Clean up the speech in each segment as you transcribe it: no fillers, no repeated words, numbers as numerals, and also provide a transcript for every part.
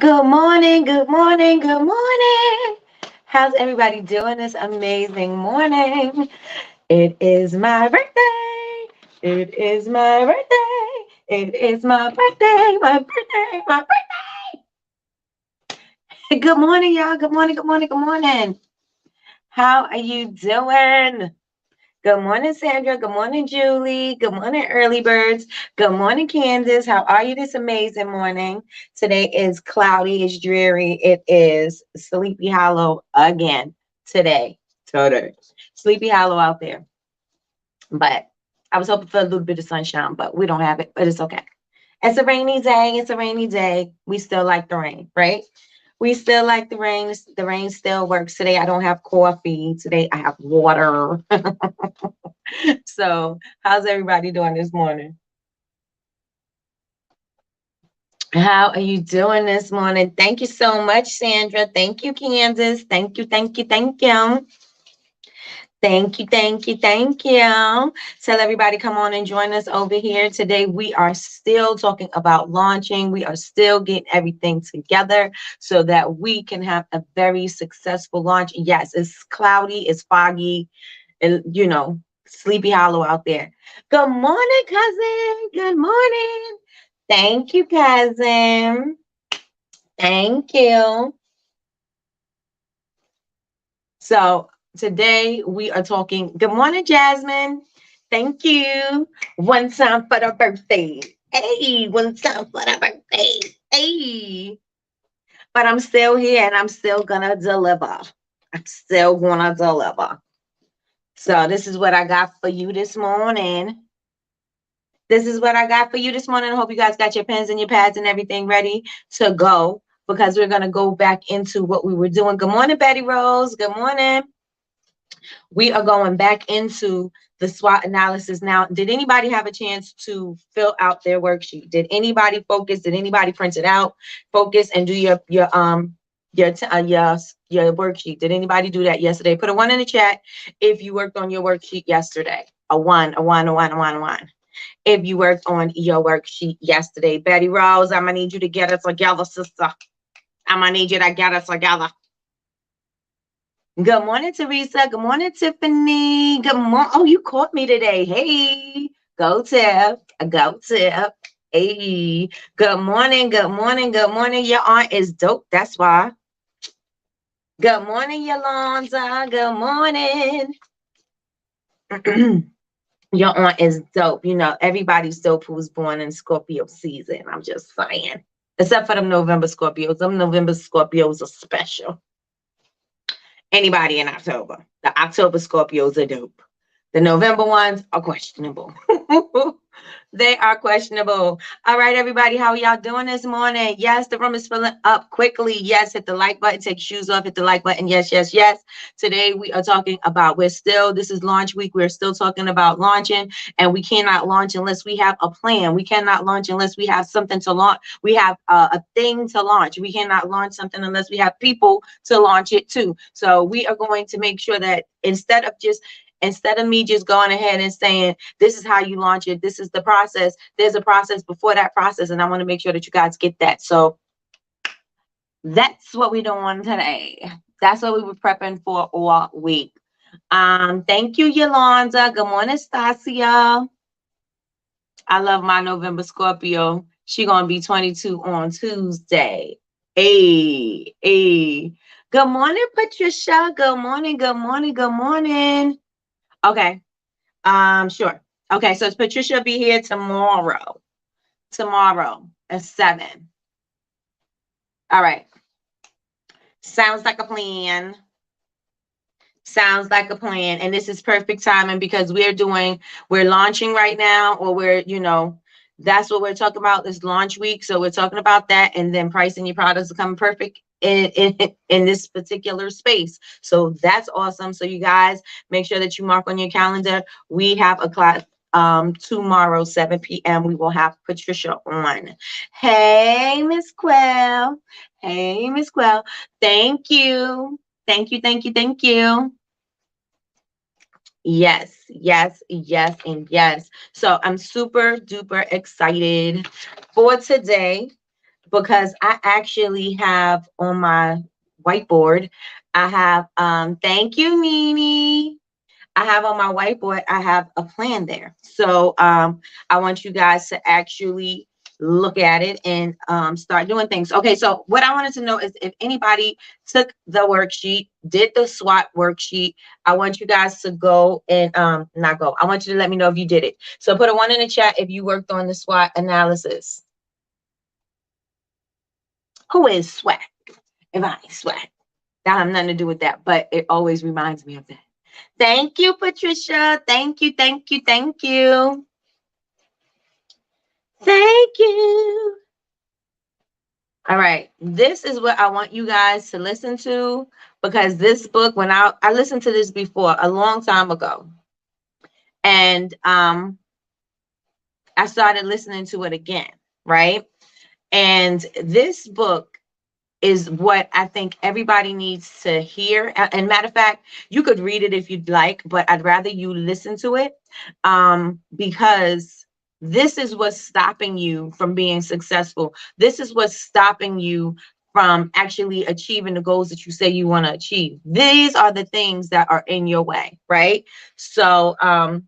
Good morning, good morning, good morning. How's everybody doing this amazing morning? It is my birthday. It is my birthday. It is my birthday, my birthday, my birthday. Good morning, y'all. Good morning, good morning, good morning. How are you doing? Good morning, Sandra. Good morning, Julie. Good morning, early birds. Good morning, Candace. How are you this amazing morning? Today is cloudy, it's dreary, it is Sleepy Hollow again today. Sleepy Hollow out there. But I was hoping for a little bit of sunshine, but we don't have it, but it's okay. It's a rainy day. It's a rainy day. We still like the rain, right? We still like the rain. The rain still works. Today I don't have coffee. Today I have water. So, how's everybody doing this morning? How are you doing this morning? Thank you so much, Sandra. Thank you, Candace. Thank you, thank you, thank you. Thank you, thank you, thank you. Tell everybody, come on and join us over here. Today, we are still talking about launching. We are still getting everything together so that we can have a very successful launch. Yes, it's cloudy, it's foggy, and Sleepy Hollow out there. Good morning, cousin. Good morning. Thank you, cousin. Thank you. So today we are talking. Good morning, Jasmine. Thank you. One time for the birthday. Hey, one time for the birthday. Hey. But I'm still here and I'm still gonna deliver. I'm still gonna deliver. So this is what I got for you this morning. This is what I got for you this morning. I hope you guys got your pens and your pads and everything ready to go because we're going to go back into what we were doing. Good morning, Betty Rose. Good morning. We are going back into the SWOT analysis now. Did anybody have a chance to fill out their worksheet? Did anybody focus? Did anybody print it out, focus, and do your worksheet? Did anybody do that yesterday? Put a 1 in the chat if you worked on your worksheet yesterday. A 1, a 1, a 1, a 1, a 1. If you worked on your worksheet yesterday. Betty Rose, I'm going to need you to get us together, sister. I'm going to need you to get us together. Good morning, Teresa. Good morning, Tiffany. Good morning. Oh, you caught me today. Hey, go Tiff. Go Tiff. Hey, good morning. Good morning. Good morning. Your aunt is dope. That's why. Good morning, Yolanda. Good morning. Your aunt is dope. You know, everybody's dope who was born in Scorpio season. I'm just saying. Except for them November Scorpios. Them November Scorpios are special. Anybody in October. The October Scorpios are dope. The November ones are questionable. They are questionable. All right, everybody, how are y'all doing this morning? Yes, the room is filling up quickly. Yes, hit the like button, take your shoes off, hit the like button. Yes, yes, yes. Today we are talking about, this is launch week. We're still talking about launching, and we cannot launch unless we have a plan. We cannot launch unless we have something to launch. We have a thing to launch. We cannot launch something unless we have people to launch it to. So we are going to make sure that instead of me just going ahead and saying, this is how you launch it, this is the process, there's a process before that process, and I want to make sure that you guys get that. So that's what we're doing today. That's what we were prepping for all week. Thank you, Yolanda. Good morning, Stasia. I love my November Scorpio. She gonna be 22 on Tuesday. Hey. Good morning, Patricia. Good morning, good morning, good morning. Okay. Sure. Okay, so Patricia will be here tomorrow. Tomorrow at 7. All right. Sounds like a plan. Sounds like a plan. And this is perfect timing because we're launching right now, or that's what we're talking about, this launch week. So we're talking about that, and then pricing your products become perfect in this particular space. So that's awesome. So you guys make sure that you mark on your calendar. We have a class tomorrow, 7 p.m. We will have Patricia on. Hey, Miss Quell. Hey, Miss Quell. Thank you. Thank you, thank you, thank you. Yes, yes, yes, and yes. So I'm super duper excited for today because I actually have on my whiteboard, I have, thank you, Nene. I have on my whiteboard, I have a plan there. So I want you guys to actually look at it and start doing things. Okay, so what I wanted to know is if anybody took the worksheet, did the SWOT worksheet, I want you guys to go and not go. I want you to let me know if you did it. So put a 1 in the chat if you worked on the SWOT analysis. Who is SWAT? If I ain't SWAT. That have nothing to do with that, but it always reminds me of that. Thank you, Patricia. Thank you, thank you, thank you. Thank you. All right. This is what I want you guys to listen to, because this book, when I listened to this before a long time ago, and I started listening to it again, right? And this book is what I think everybody needs to hear. And matter of fact, you could read it if you'd like, but I'd rather you listen to it, because this is what's stopping you from being successful. This is what's stopping you from actually achieving the goals that you say you want to achieve. These are the things that are in your way, right? So I'm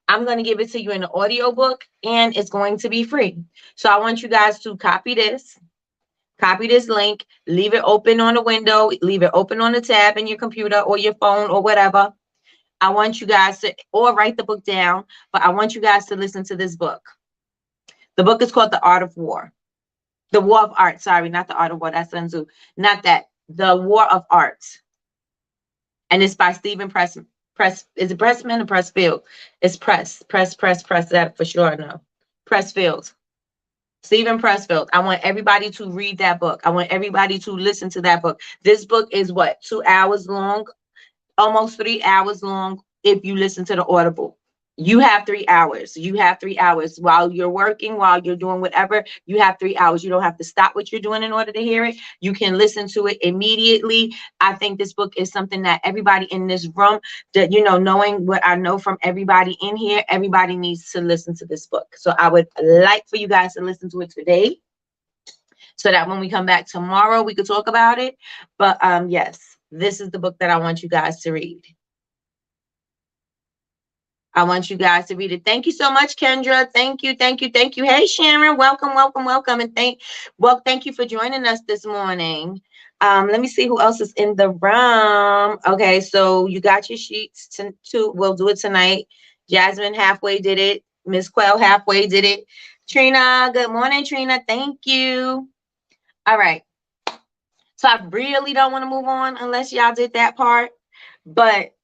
going to give it to you in an audio book, and it's going to be free. So I want you guys to copy this link, leave it open on a window, leave it open on a tab in your computer or your phone or whatever. I want you guys to, or write the book down, but I want you guys to listen to this book. The book is called The Art of War. The War of Art, sorry, not The Art of War, that's Sun Tzu. Not that, The War of Art. And it's by Stephen Press, is it Pressman or Pressfield? It's Press, that for sure, I know. Pressfield. Stephen Pressfield. I want everybody to read that book. I want everybody to listen to that book. This book is what, 2 hours long, almost 3 hours long if you listen to the Audible. You have 3 hours. You have 3 hours while you're working, while you're doing whatever. You have 3 hours. You don't have to stop what you're doing in order to hear it. You can listen to it immediately. I think this book is something that everybody in this room, that, you know, knowing what I know from everybody in here, everybody needs to listen to this book. So I would like for you guys to listen to it today, so that when we come back tomorrow, we could talk about it. But yes, this is the book that I want you guys to read. I want you guys to read it. Thank you so much, Kendra. Thank you, thank you, thank you. Hey, Sharon, welcome, welcome, welcome. And thank you for joining us this morning. Let me see who else is in the room. Okay, so you got your sheets we'll do it tonight. Jasmine halfway did it. Miss Quell halfway did it. Trina, good morning, Trina. Thank you. All right. So I really don't want to move on unless y'all did that part. But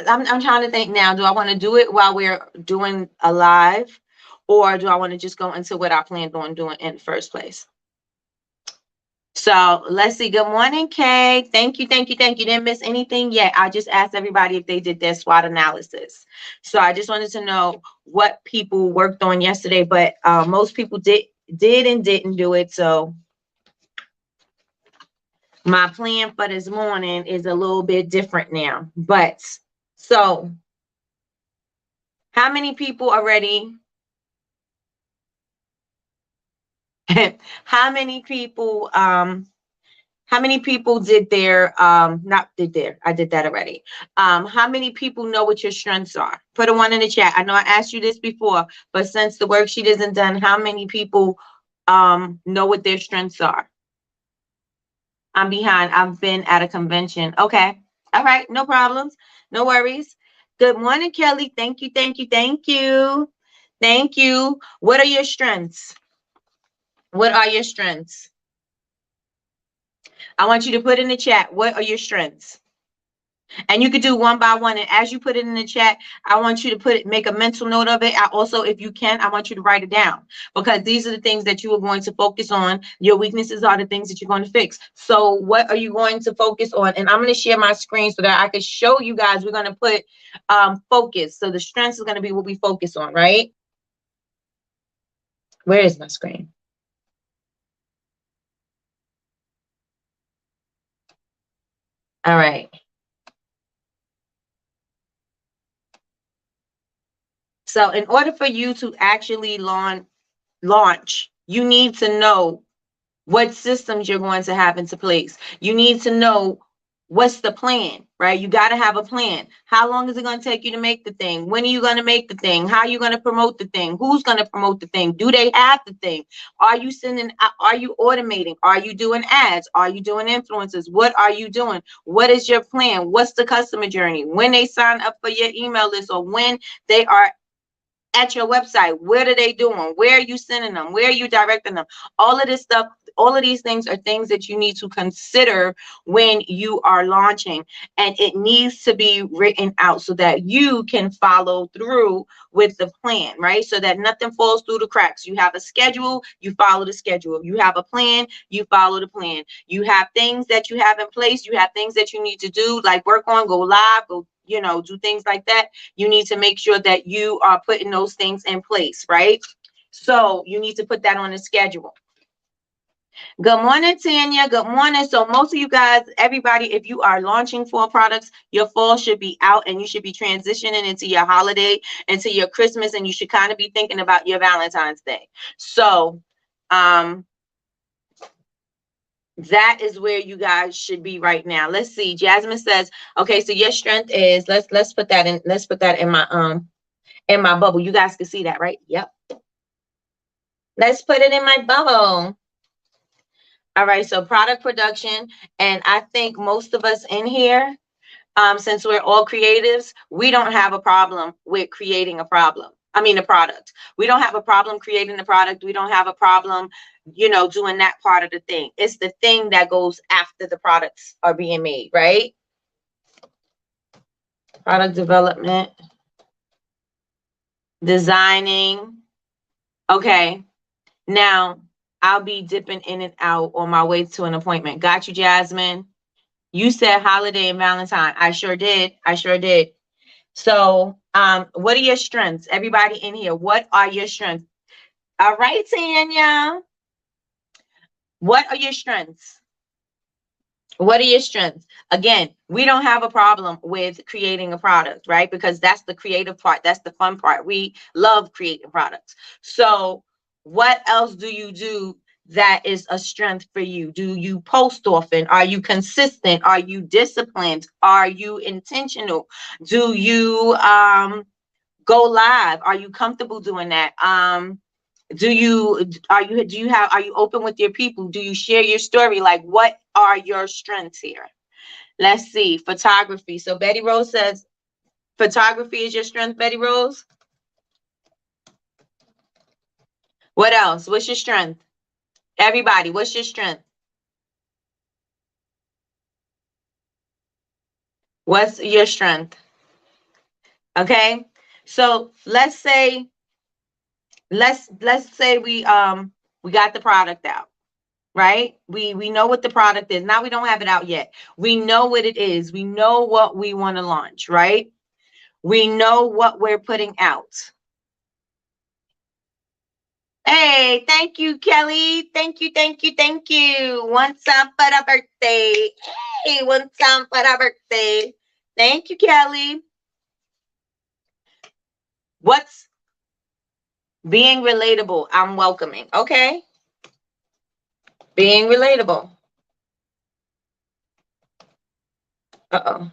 I'm trying to think now. Do I want to do it while we're doing a live, or do I want to just go into what I planned on doing in the first place? So let's see. Good morning, Kay. Thank you, thank you, thank you. Didn't miss anything yet. I just asked everybody if they did their SWOT analysis. So I just wanted to know what people worked on yesterday, but most people did and didn't do it. So my plan for this morning is a little bit different now. But so how many people already? How many people did their not did their I did that already. How many people know what your strengths are? Put a 1 in the chat. I know I asked you this before, but since the worksheet isn't done, how many people know what their strengths are? I'm behind. I've been at a convention. Okay. All right, no problems. No worries. Good morning, Kelly. Thank you, thank you, thank you. Thank you. What are your strengths? What are your strengths? I want you to put in the chat, what are your strengths? And you could do one by one. And as you put it in the chat, I want you to make a mental note of it. Also, if you can, I want you to write it down, because these are the things that you are going to focus on. Your weaknesses are the things that you're going to fix. So what are you going to focus on? And I'm going to share my screen so that I can show you guys. We're going to put focus. So the strengths is going to be what we focus on, right? Where is my screen? All right. So in order for you to actually launch, you need to know what systems you're going to have into place. You need to know what's the plan, right? You got to have a plan. How long is it going to take you to make the thing? When are you going to make the thing? How are you going to promote the thing? Who's going to promote the thing? Do they have the thing? Are you sending, are you automating? Are you doing ads? Are you doing influencers? What are you doing? What is your plan? What's the customer journey? When they sign up for your email list, or when they are at your website, what are they doing? Where are you sending them? Where are you directing them? All of this stuff, all of these things are things that you need to consider when you are launching, and it needs to be written out so that you can follow through with the plan, right? So that nothing falls through the cracks. You have a schedule, you follow the schedule. You have a plan, you follow the plan. You have things that you have in place, you have things that you need to do, like work on, go live, go, do things like that. You need to make sure that you are putting those things in place, right? So you need to put that on the schedule. Good morning, Tanya. Good morning. So most of you guys, everybody, if you are launching fall products, your fall should be out and you should be transitioning into your holiday, into your Christmas, and you should kind of be thinking about your Valentine's Day. So that is where you guys should be right now. Let's see. Jasmine says, okay, so your strength is, let's put that in my bubble. You guys can see that, right? Yep. Let's put it in my bubble. All right, so product production. And I think most of us in here, since we're all creatives, we don't have a problem with creating a product. We don't have a problem creating the product. We don't have a problem, doing that part of the thing. It's the thing that goes after the products are being made, right? Product development, designing. Okay. Now, I'll be dipping in and out on my way to an appointment. Got you, Jasmine. You said holiday and Valentine. I sure did. So, what are your strengths? Everybody in here, what are your strengths? All right, Tanya. What are your strengths? What are your strengths? Again, we don't have a problem with creating a product, right? Because that's the creative part. That's the fun part. We love creating products. So what else do you do that is a strength for you? Do you post often? Are you consistent? Are you disciplined? Are you intentional? Do you go live? Are you comfortable doing that? Are you open with your people? Do you share your story? Like, what are your strengths here? Let's see. Photography. So Betty Rose says photography is your strength, Betty Rose. What else? What's your strength? Everybody, what's your strength? What's your strength? Okay. So let's say we got the product out. Right? We know what the product is. Now we don't have it out yet. We know what it is. We know what we want to launch, right? We know what we're putting out. Hey, thank you, Kelly. Thank you. One time for the birthday. Hey, one time for the birthday. Thank you, Kelly. What's being relatable? I'm welcoming. Okay. Being relatable. Uh-oh.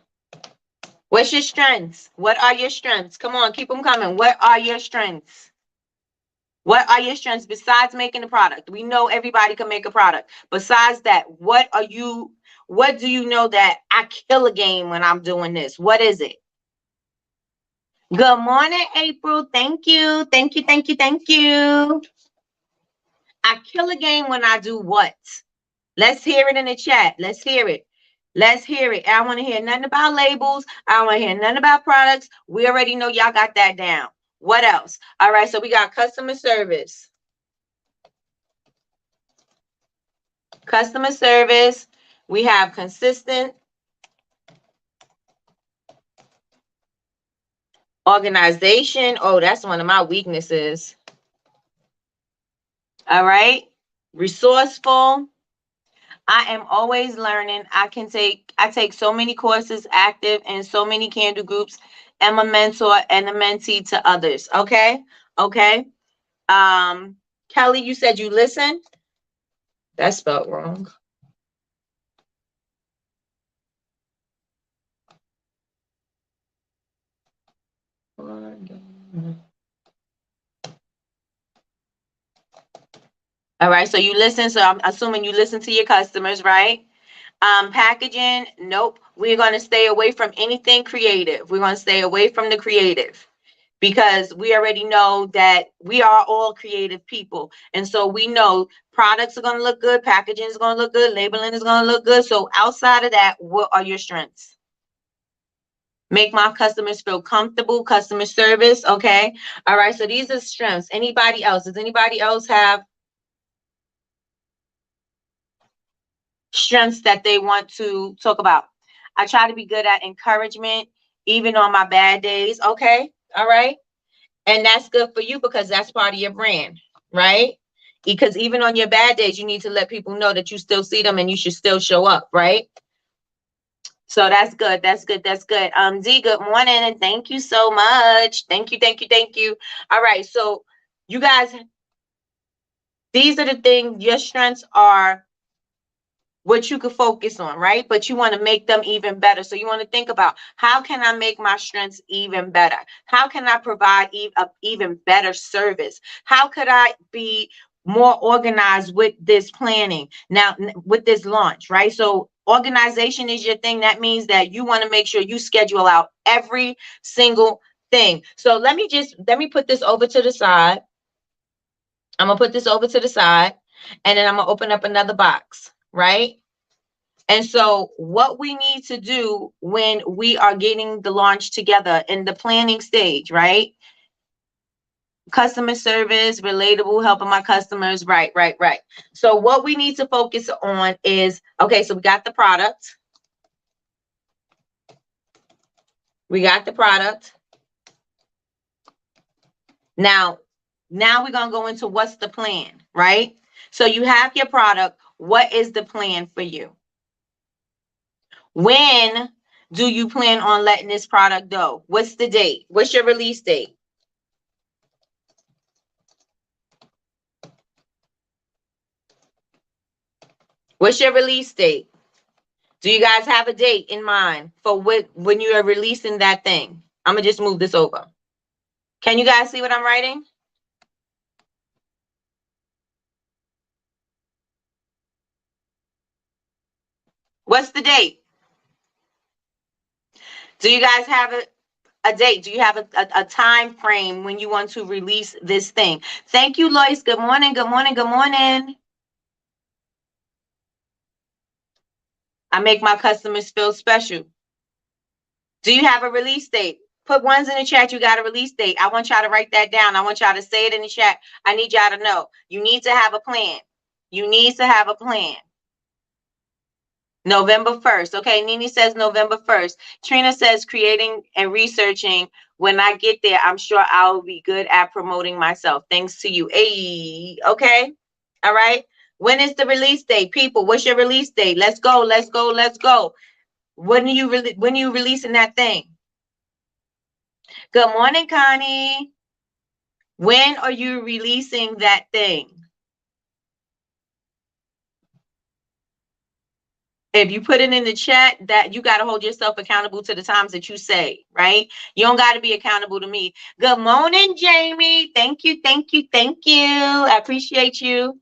What's your strengths? What are your strengths? Come on, keep them coming. What are your strengths? What are your strengths besides making a product? We know everybody can make a product. Besides that, what do you know that I kill a game when I'm doing this? What is it? Good morning, April. Thank you. I kill a game when I do what? Let's hear it in the chat. Let's hear it. I want to hear nothing about labels. I don't want to hear nothing about products. We already know y'all got that down. What else? All right, so we got customer service. We have consistent. Organization. Oh, that's one of my weaknesses. All right. Resourceful. I am always learning. I take so many courses, active in so many candle groups, am a mentor and a mentee to others. Okay. Okay. Kelly, you said you listen. That's spelled wrong. All right, so you listen. So I'm assuming you listen to your customers, right? Packaging, nope. We're going to stay away from anything creative. We're going to stay away from the creative because we already know that we are all creative people. And so we know products are going to look good, packaging is going to look good, labeling is going to look good. So outside of that, what are your strengths? Make my customers feel comfortable, customer service. Okay. All right. So these are strengths. Anybody else? Does anybody else have strengths that they want to talk about? I try to be good at encouragement, even on my bad days. Okay. All right. And that's good for you because that's part of your brand, right? Because even on your bad days, you need to let people know that you still see them and you should still show up, right? So that's good. That's good. That's good. D, good morning and thank you so much. Thank you. Thank you. Thank you. All right. So you guys, these are the things, your strengths are what you could focus on, right? But you want to make them even better. So you want to think about, how can I make my strengths even better? How can I provide even better service? How could I be more organized with this planning now, with this launch, right? So organization is your thing. That means that you want to make sure you schedule out every single thing. So let me put this over to the side. I'm gonna put this over to the side, and then I'm gonna open up another box, right? And so what we need to do when we are getting the launch together in the planning stage, right? Customer service, relatable, helping my customers. Right, right, right. So what we need to focus on is, okay, so we got the product. We got the product. Now we're going to go into what's the plan, right? So you have your product. What is the plan for you? When do you plan on letting this product go? What's the date? What's your release date? What's your release date? Do you guys have a date in mind for when you are releasing that thing? I'm going to just move this over. Can you guys see what I'm writing? What's the date? Do you guys have a date? Do you have a time frame when you want to release this thing? Thank you, Lois. Good morning. Good morning. Good morning. I make my customers feel special. Do you have a release date? Put ones in the chat. You got a release date. I want y'all to write that down. I want y'all to say it in the chat. I need y'all to know. You need to have a plan. You need to have a plan. November 1st. Okay, Nini says November 1st. Trina says creating and researching. When I get there, I'm sure I'll be good at promoting myself. Thanks to you. Hey, okay. All right. When is the release date? People, what's your release date? Let's go. Let's go. Let's go. When are you releasing that thing? Good morning, Connie. When are you releasing that thing? If you put it in the chat, that you got to hold yourself accountable to the times that you say, right? You don't got to be accountable to me. Good morning, Jamie. Thank you, thank you, thank you. I appreciate you.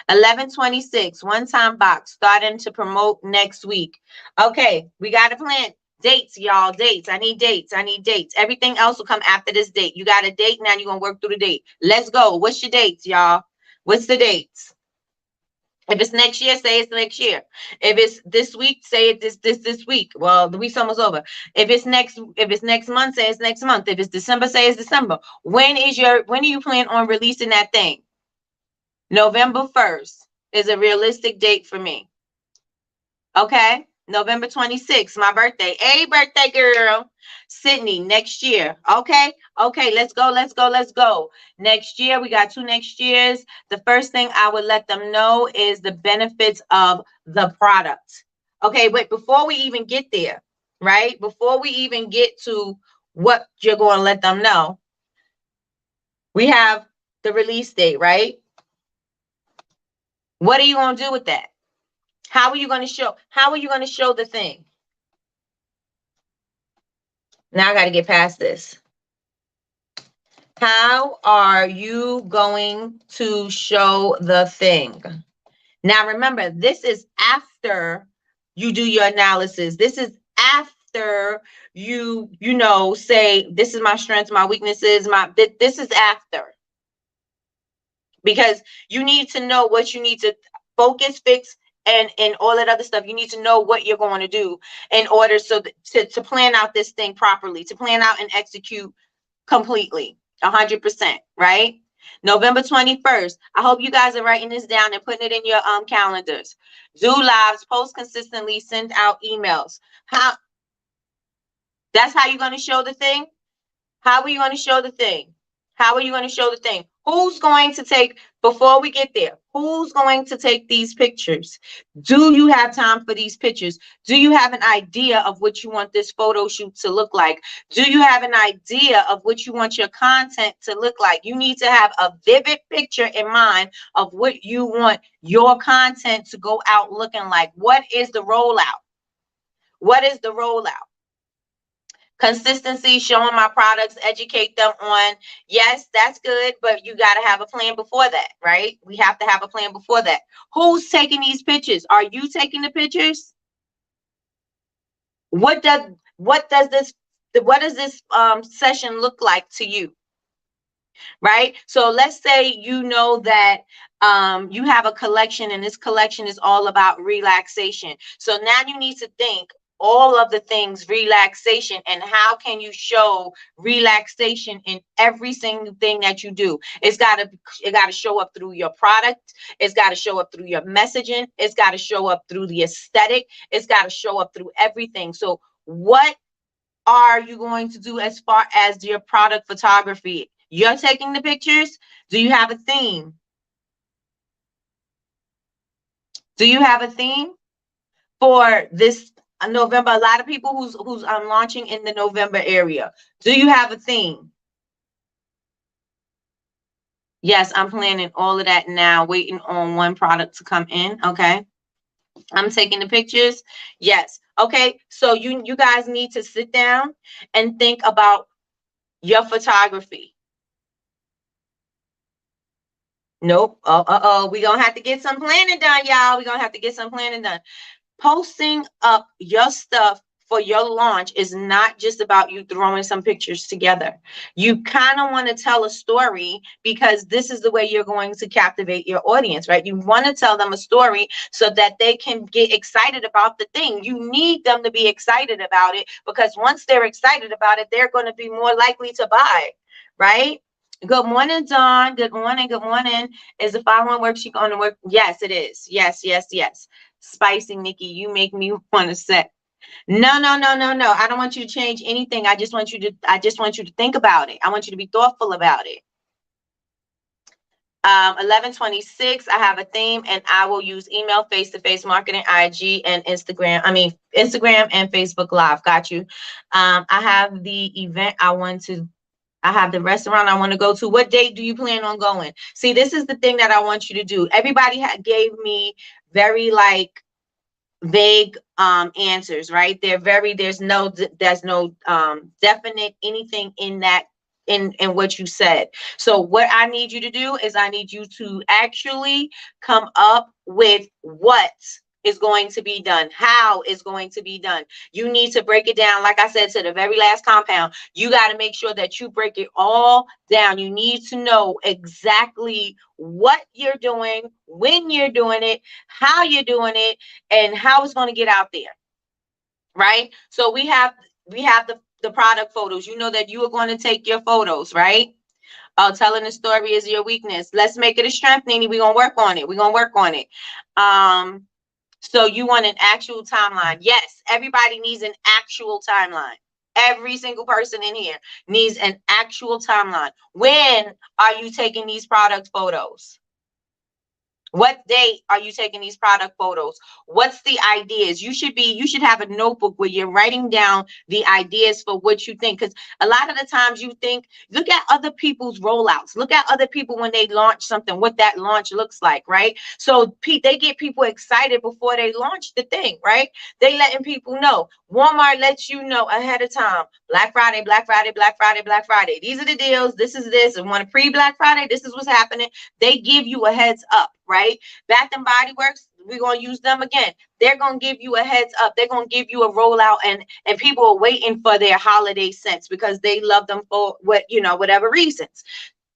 11/26, one-time box, starting to promote next week. Okay, we got to plan dates, y'all. Dates. I need dates. I need dates. Everything else will come after this date. You got a date, now you're going to work through the date. Let's go. What's your dates, y'all? What's the dates? If it's next year, say it's next year. If it's this week, say it this week. Well, the week's almost over. If it's next month, say it's next month. If it's December, say it's December. When do you plan on releasing that thing? November 1st is a realistic date for me. Okay. November 26th, my birthday. Hey, birthday girl. Sydney, next year. Okay. Okay, let's go. Let's go. Let's go. Next year, we got 2 next years. The first thing I would let them know is the benefits of the product. Okay, but before we even get there, right? Before we even get to what you're going to let them know. We have the release date, right? What are you going to do with that? How are you going to show? How are you going to show the thing? Now I got to get past this. How are you going to show the thing? Now remember, this is after you do your analysis. This is after you know, say, this is my strengths, my weaknesses, this is after. Because you need to know what you need to focus, fix, and all that other stuff. You need to know what you're going to do in order to plan out this thing properly, to plan out and execute completely, 100%, right? November 21st. I hope you guys are writing this down and putting it in your calendars. Do lives, post consistently, send out emails. That's how you're going to show the thing? How are you going to show the thing? How are you going to show the thing? Who's going to take, before we get there, who's going to take these pictures? Do you have time for these pictures? Do you have an idea of what you want this photo shoot to look like? Do you have an idea of what you want your content to look like? You need to have a vivid picture in mind of what you want your content to go out looking like. What is the rollout? What is the rollout? Consistency, showing my products, educate them on, yes, that's good, but you got to have a plan before that, right? We have to have a plan before that. Who's taking these pictures? Are you taking the pictures? What does this session look like to you? Right? So let's say you know that you have a collection, and this collection is all about relaxation. So now you need to think all of the things relaxation, and how can you show relaxation in every single thing that you do. It got to show up through your product. It's got to show up through your messaging. It's got to show up through the aesthetic. It's got to show up through everything. So what are you going to do as far as your product photography? You're taking the pictures. Do you have a theme? Do you have a theme for this November? A lot of people who's launching in the November area. Do you have a theme? Yes, I'm planning all of that now, waiting on one product to come in. Okay. I'm taking the pictures. Yes. Okay. So you guys need to sit down and think about your photography. Nope. We're going to have to get some planning done, y'all. We're going to have to get some planning done. Posting up your stuff for your launch is not just about you throwing some pictures together. You kind of want to tell a story, because this is the way you're going to captivate your audience, right? You want to tell them a story so that they can get excited about the thing. You need them to be excited about it, because once they're excited about it, they're going to be more likely to buy, right? Good morning, Dawn. Good morning. Good morning. Is the following worksheet going to work? Yes, it is. Yes, yes, yes. Spicy, Nikki, you make me want to say, no. I don't want you to change anything. I just want you to think about it. I want you to be thoughtful about it. 11/26, I have a theme, and I will use email, face-to-face marketing, IG, and Instagram and Facebook Live. Got you. I have the event I have the restaurant I want to go to. What date do you plan on going? See, this is the thing that I want you to do. Everybody gave me very vague answers, right? There's no definite anything in that in what you said. So what I need you to do is I need you to actually come up with what is going to be done, how is going to be done. You need to break it down, like I said, to the very last compound. You got to make sure that you break it all down. You need to know exactly what you're doing, when you're doing it, how you're doing it, and how it's going to get out there, right? So we have the product photos. You know that you are going to take your photos, right? Telling the story is your weakness. Let's make it a strength, Nene. We're going to work on it. So you want an actual timeline. Yes, everybody needs an actual timeline. Every single person in here needs an actual timeline. When are you taking these product photos? What day are you taking these product photos? What's the ideas? You should have a notebook where you're writing down the ideas for what you think. Because a lot of the times you think, look at other people's rollouts. Look at other people when they launch something, what that launch looks like, right? So they get people excited before they launch the thing, right? They letting people know. Walmart lets you know ahead of time. Black Friday, Black Friday, Black Friday, Black Friday. These are the deals. This is this. And want a pre-Black Friday, this is what's happening. They give you a heads up, right? Bath and Body Works, we're going to use them again. They're going to give you a heads up. They're going to give you a rollout, and people are waiting for their holiday scents because they love them for whatever reasons.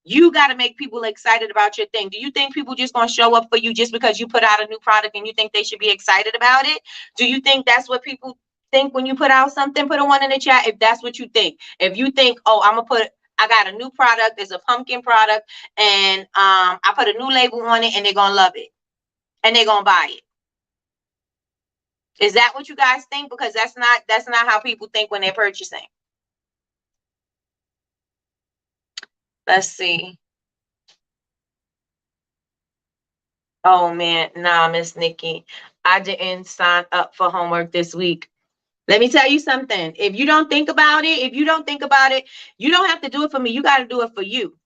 You got to make people excited about your thing. Do you think people just going to show up for you just because you put out a new product and you think they should be excited about it? Do you think that's what people think when you put out something? Put a 1 in the chat if that's what you think. If you think, oh, I got a new product, it's a pumpkin product, and I put a new label on it and they're gonna love it and they're gonna buy it. Is that what you guys think? Because that's not how people think when they're purchasing. Let's see. Oh man, nah, Miss Nikki, I didn't sign up for homework this week. Let me tell you something. If you don't think about it, you don't have to do it for me. You got to do it for you.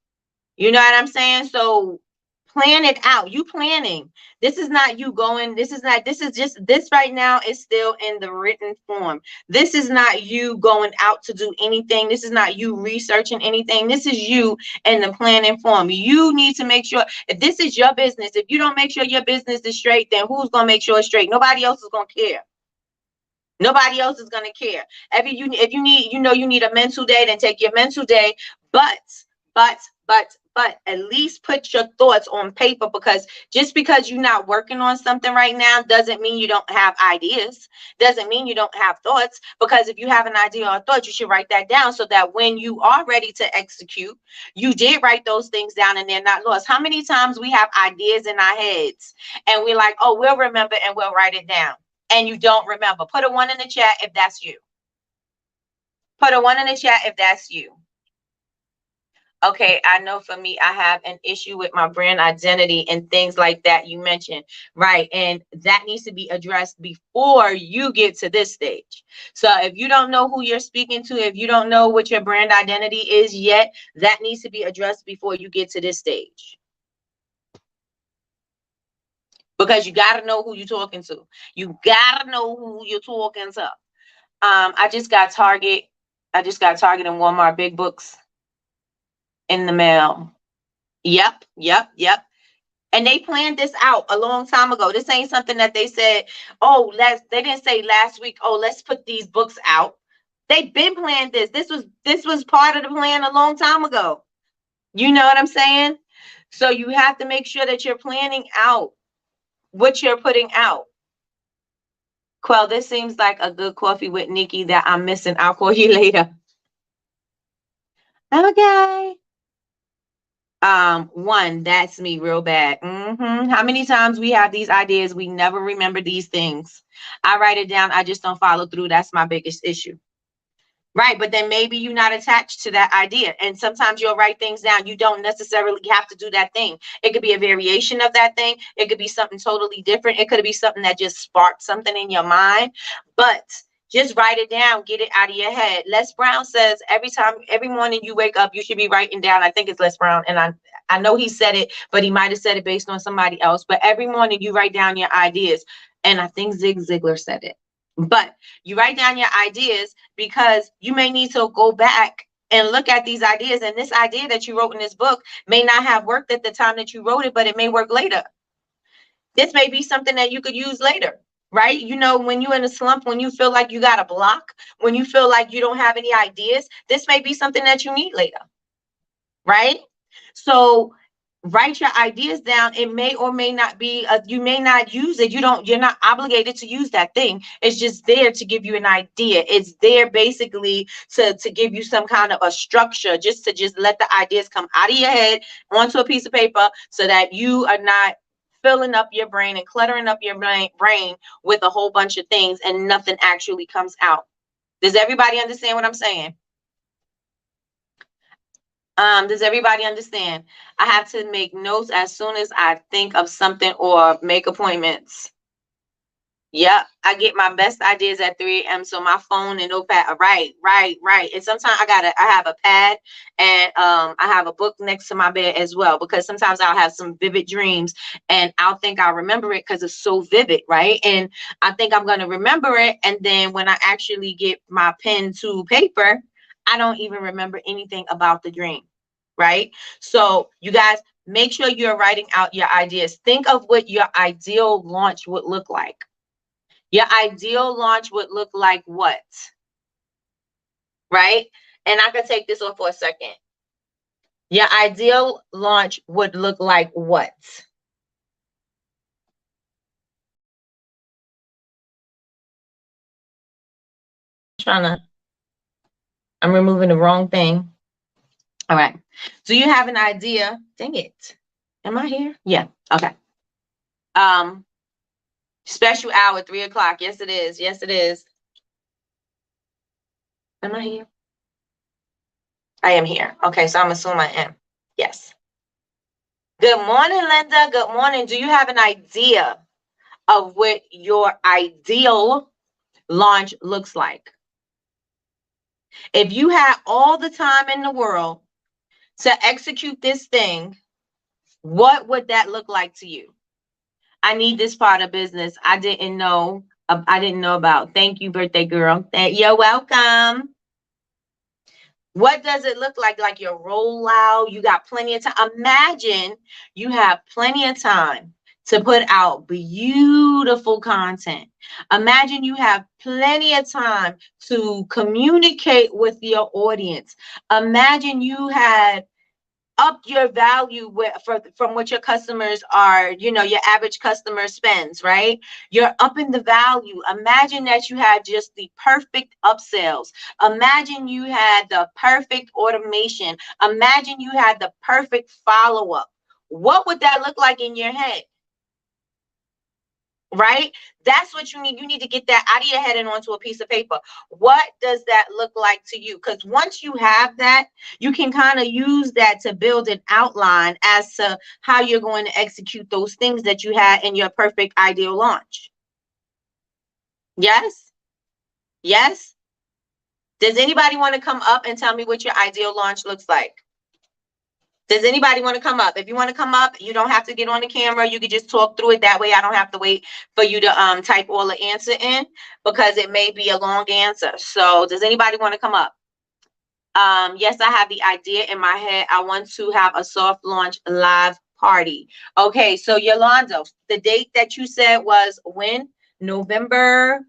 You know what I'm saying? So plan it out. You planning. This is not you going. This is just this right now is still in the written form. This is not you going out to do anything. This is not you researching anything. This is you in the planning form. You need to make sure if this is your business, if you don't make sure your business is straight, then who's going to make sure it's straight? Nobody else is going to care. Nobody else is going to care. If you need a mental day, then take your mental day. But at least put your thoughts on paper, because just because you're not working on something right now doesn't mean you don't have ideas. Doesn't mean you don't have thoughts. Because if you have an idea or a thought, you should write that down so that when you are ready to execute, you did write those things down and they're not lost. How many times we have ideas in our heads and we're like, oh, we'll remember and we'll write it down. And you don't remember. Put a 1 in the chat if that's you. Put a 1 in the chat if that's you. Okay, I know for me, I have an issue with my brand identity and things like that you mentioned, right? And that needs to be addressed before you get to this stage. So if you don't know who you're speaking to, if you don't know what your brand identity is yet, that needs to be addressed before you get to this stage. Because you got to know who you're talking to. You got to know who you're talking to. I just got Target and Walmart big books in the mail. Yep. And they planned this out a long time ago. This ain't something that they said, oh, they didn't say last week, oh, let's put these books out. They've been planned this. This was part of the plan a long time ago. You know what I'm saying? So you have to make sure that you're planning out what you're putting out. Quell, this seems like a good coffee with Nikki that I'm missing. I'll call you later. Okay. 1, that's me real bad. How many times we have these ideas, we never remember these things. I write it down, I just don't follow through. That's my biggest issue. Right, but then maybe you're not attached to that idea. And sometimes you'll write things down. You don't necessarily have to do that thing. It could be a variation of that thing. It could be something totally different. It could be something that just sparked something in your mind. But just write it down. Get it out of your head. Les Brown says every morning you wake up, you should be writing down. I think it's Les Brown. And I know he said it, but he might have said it based on somebody else. But every morning you write down your ideas. And I think Zig Ziglar said it. But you write down your ideas because you may need to go back and look at these ideas. And this idea that you wrote in this book may not have worked at the time that you wrote it, but it may work later. This may be something that you could use later, right? You know, when you're in a slump, when you feel like you got a block, when you feel like you don't have any ideas, this may be something that you need later, right? So write your ideas down. It may or may not be, you may not use it. You're not obligated to use that thing. It's just there to give you an idea. It's there basically to give you some kind of a structure, just to let the ideas come out of your head onto a piece of paper so that you are not filling up your brain and cluttering up your brain with a whole bunch of things and nothing actually comes out. Does everybody understand what I'm saying? Does everybody understand? I have to make notes as soon as I think of something or make appointments. Yep, I get my best ideas at 3 a.m. So my phone and notepad. Right. And sometimes I have a pad and I have a book next to my bed as well, because sometimes I'll have some vivid dreams and I'll think I'll remember it because it's so vivid, right? And I think I'm gonna remember it, and then when I actually get my pen to paper, I don't even remember anything about the dream, right? So you guys, make sure you're writing out your ideas. Think of what your ideal launch would look like. Your ideal launch would look like what? Right? And I can take this off for a second. Your ideal launch would look like what? I'm removing the wrong thing. All right. Do you have an idea? Dang it. Am I here? Yeah. Okay. Special hour, 3 o'clock. Yes, it is. Yes, it is. Am I here? I am here. Okay, so I'm assuming I am. Yes. Good morning, Linda. Good morning. Do you have an idea of what your ideal launch looks like? If you had all the time in the world to execute this thing, what would that look like to you? I need this part of business. I didn't know about. Thank you, birthday girl. You're welcome. What does it look like? Like your rollout? You got plenty of time. Imagine you have plenty of time to put out beautiful content. Imagine you have plenty of time to communicate with your audience. Imagine you had up your value from what your customers are, your average customer spends, right? You're upping the value. Imagine that you had just the perfect upsells. Imagine you had the perfect automation. Imagine you had the perfect follow-up. What would that look like in your head? Right? That's what you need. You need to get that out of your head and onto a piece of paper. What does that look like to you? Because once you have that, you can kind of use that to build an outline as to how you're going to execute those things that you had in your perfect ideal launch. Yes? Yes? Does anybody want to come up and tell me what your ideal launch looks like? Does anybody want to come up? If you want to come up, you don't have to get on the camera. You can just talk through it. That way I don't have to wait for you to type all the answer in, because it may be a long answer. So does anybody want to come up? Yes, I have the idea in my head. I want to have a soft launch live party. Okay, so Yolanda, the date that you said was when? November?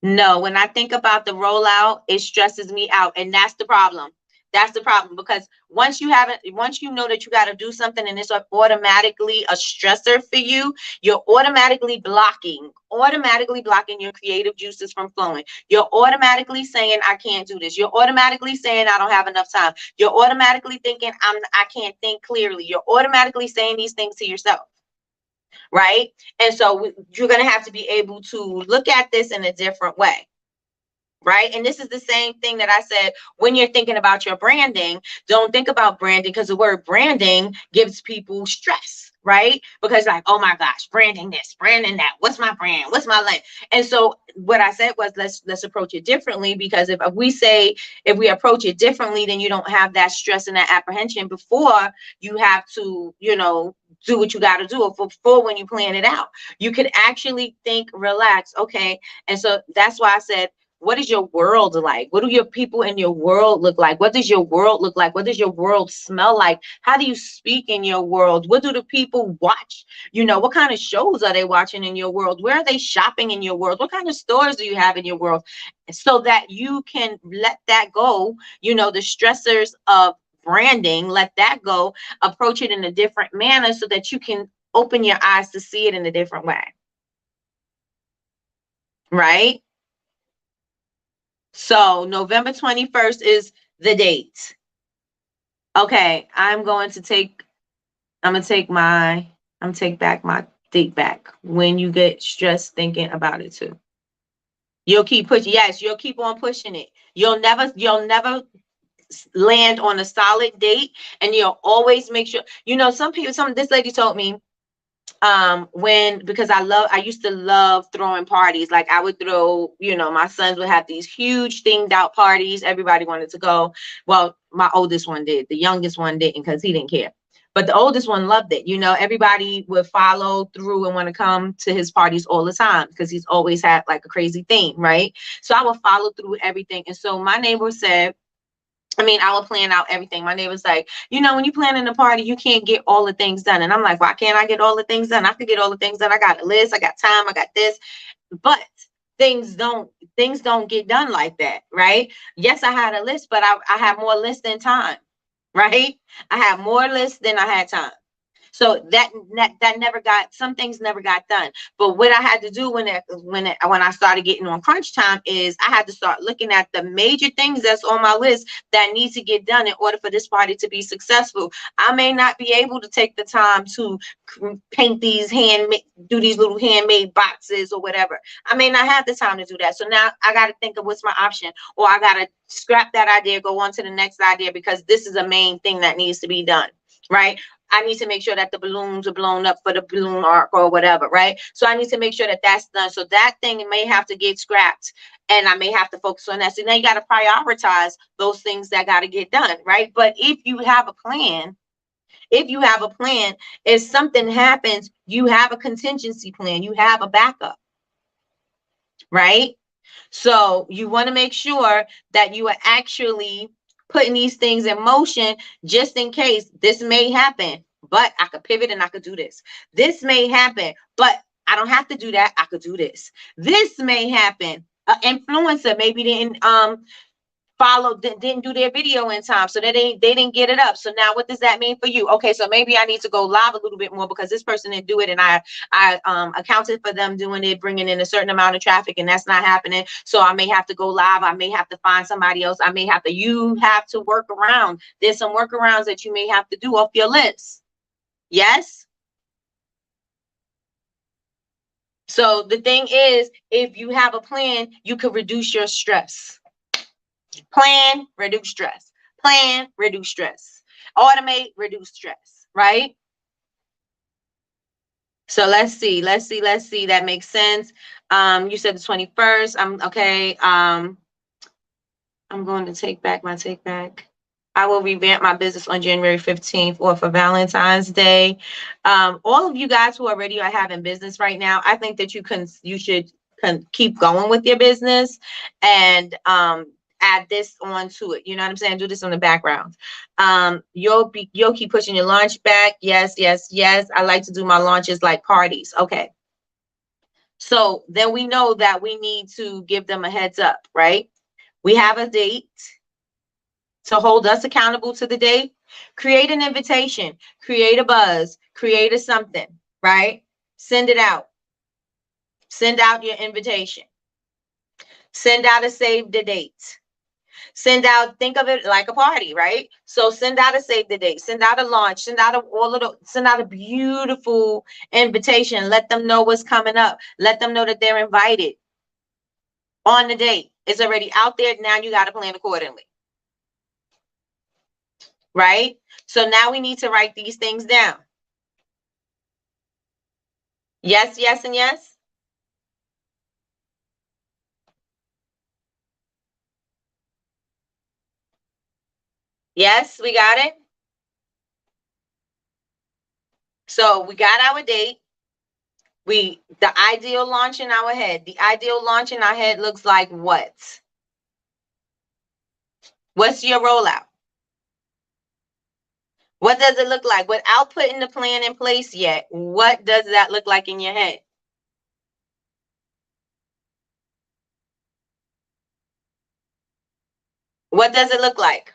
No, when I think about the rollout, it stresses me out. And that's the problem. That's the problem, because once you know that you got to do something and it's automatically a stressor for you, you're automatically blocking your creative juices from flowing. You're automatically saying, I can't do this. You're automatically saying, I don't have enough time. You're automatically thinking, I can't think clearly. You're automatically saying these things to yourself. Right? And so you're going to have to be able to look at this in a different way. Right? And this is the same thing that I said, when you're thinking about your branding, don't think about branding, because the word branding gives people stress, right? Because like, oh my gosh, branding this, branding that, what's my brand, what's my lane? And so what I said was, let's approach it differently, because if we approach it differently, then you don't have that stress and that apprehension before you have to, do what you got to do, before when you plan it out. You could actually think, relax, okay? And so that's why I said, what is your world like? What do your people in your world look like? What does your world look like? What does your world smell like? How do you speak in your world? What do the people watch? What kind of shows are they watching in your world? Where are they shopping in your world? What kind of stores do you have in your world? So that you can let that go, the stressors of branding, let that go, approach it in a different manner so that you can open your eyes to see it in a different way. Right? So November 21st is the date. Okay, I'm going to take back my date back. When you get stressed thinking about it too. You'll keep pushing. Yes, you'll keep on pushing it. You'll never land on a solid date, and you'll always make sure, this lady told me, because I used to love throwing parties. Like I would throw, my sons would have these huge themed out parties. Everybody wanted to go. Well, my oldest one did. The youngest one didn't, because he didn't care. But the oldest one loved it. Everybody would follow through and want to come to his parties all the time, because he's always had like a crazy theme, right? So I would follow through with everything. And so my neighbor said, I would plan out everything. My neighbor's like, when you planning a party, you can't get all the things done. And I'm like, why can't I get all the things done? I could get all the things done. I got a list. I got time. I got this. But things don't get done like that, right? Yes, I had a list, but I had more lists than time, right? I had more lists than I had time. So that never got, some things never got done. But what I had to do when I started getting on crunch time is I had to start looking at the major things that's on my list that need to get done in order for this party to be successful. I may not be able to take the time to paint these do these little handmade boxes or whatever. I may not have the time to do that. So now I got to think of what's my option, or I got to scrap that idea, go on to the next idea, because this is a main thing that needs to be done, right? I need to make sure that the balloons are blown up for the balloon arc or whatever, right? So I need to make sure that that's done. So that thing may have to get scrapped, and I may have to focus on that. So now you got to prioritize those things that got to get done, right? But if you have a plan, if something happens, you have a contingency plan, you have a backup, right? So you want to make sure that you are actually putting these things in motion, just in case this may happen, but I could pivot and I could do this. This may happen, but I don't have to do that. I could do this. This may happen. An influencer maybe didn't didn't do their video in time, so they didn't get it up. So now what does that mean for you? Okay, so maybe I need to go live a little bit more, because this person didn't do it, and I accounted for them doing it, bringing in a certain amount of traffic, and that's not happening. So I may have to go live. I may have to find somebody else. You have to work around. There's some workarounds that you may have to do off your list. Yes. So the thing is, if you have a plan, you can reduce your stress. Plan, reduce stress. Plan, reduce stress. Automate, reduce stress, right? So let's see. That makes sense. You said the 21st. I'm okay. I'm going to take back my take back. I will revamp my business on January 15th or for Valentine's Day. All of you guys who already are having business right now, I think that you should keep going with your business, and add this on to it. You know what I'm saying? Do this on the background. You'll keep pushing your launch back. Yes. I like to do my launches like parties. Okay. So then we know that we need to give them a heads up, right? We have a date to hold us accountable to the date. Create an invitation, create a buzz, create a something, right? Send it out. Send out your invitation. Send out a save the date. Send out, think of it like a party, right? So send out a save the date, send out a launch, send out a beautiful invitation. Let them know what's coming up. Let them know that they're invited on the date. It's already out there. Now you got to plan accordingly. Right? So now we need to write these things down. Yes, and yes. Yes, we got it. So we got our date. The ideal launch in our head. The ideal launch in our head looks like what? What's your rollout? What does it look like? Without putting the plan in place yet, what does that look like in your head? What does it look like?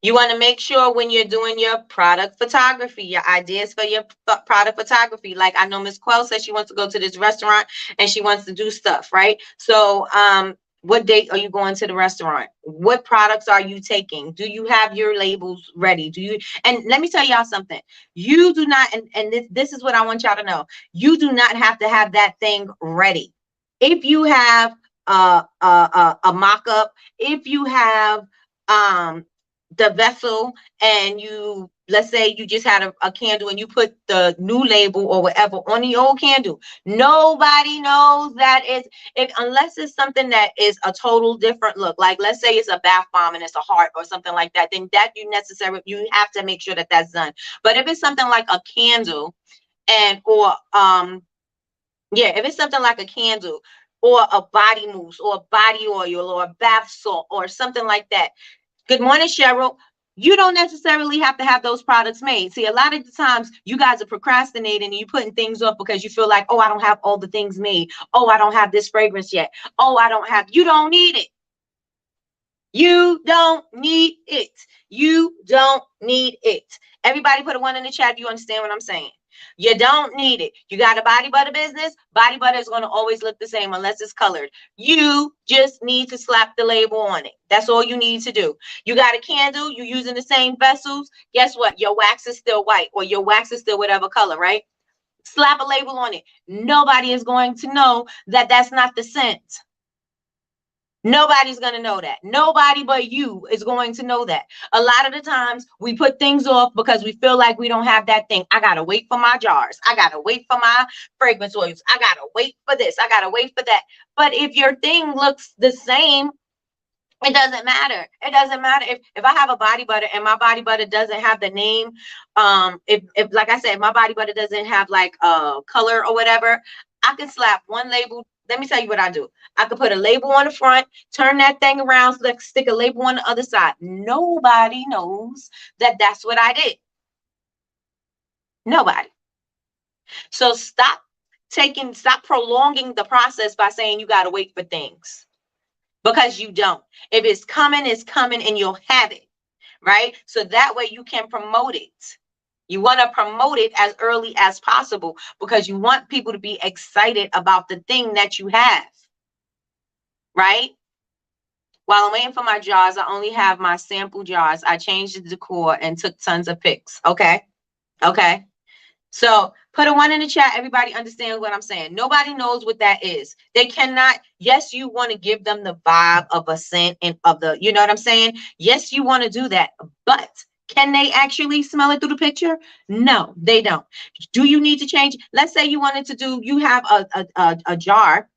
You want to make sure when you're doing your product photography, your ideas for your product photography. Like I know Miss Quell says she wants to go to this restaurant and she wants to do stuff, right? So what date are you going to the restaurant? What products are you taking? Do you have your labels ready? And let me tell y'all something. You do not, and this is what I want y'all to know. You do not have to have that thing ready. If you have a mock-up, if you have the vessel, and you, let's say you just had a candle and you put the new label or whatever on the old candle, nobody knows that unless it's something that is a total different look. Like, let's say it's a bath bomb and it's a heart or something like that, then that you have to make sure that that's done. But if it's something like a candle, or yeah, if it's something like a candle or a body mousse or a body oil or a bath salt or something like that. Good morning, Cheryl. You don't necessarily have to have those products made. See, a lot of the times you guys are procrastinating and you're putting things off because you feel like, oh, I don't have all the things made. Oh, I don't have this fragrance yet. Oh, you don't need it. You don't need it. You don't need it. Everybody put a 1 in the chat if you understand what I'm saying. You don't need it. You got a body butter business. Body butter is going to always look the same unless it's colored. You just need to slap the label on it. That's all you need to do. You got a candle. You're using the same vessels. Guess what? Your wax is still white, or your wax is still whatever color, right? Slap a label on it. Nobody is going to know that that's not the scent. Nobody's going to know that. Nobody but you is going to know that. A lot of the times we put things off because we feel like we don't have that thing. I got to wait for my jars. I got to wait for my fragrance oils. I got to wait for this. I got to wait for that. But if your thing looks the same, it doesn't matter. It doesn't matter if I have a body butter and my body butter doesn't have the name. If like I said, my body butter doesn't have like a color or whatever, I can slap one label. Let me tell you what I do. I could put a label on the front, turn that thing around, stick a label on the other side. Nobody knows that that's what I did. Nobody. So stop prolonging the process by saying you got to wait for things, because you don't. If it's coming, it's coming, and you'll have it, right? So that way you can promote it. You want to promote it as early as possible because you want people to be excited about the thing that you have, right? While I'm waiting for my jars, I only have my sample jars. I changed the decor and took tons of pics. Okay. Okay. So put a 1 in the chat. Everybody understands what I'm saying. Nobody knows what that is. They cannot. Yes, you want to give them the vibe of a scent and of the, you know what I'm saying? Yes, you want to do that. But can they actually smell it through the picture? No, they don't. Do you need to change? Let's say you wanted to do, you have a jar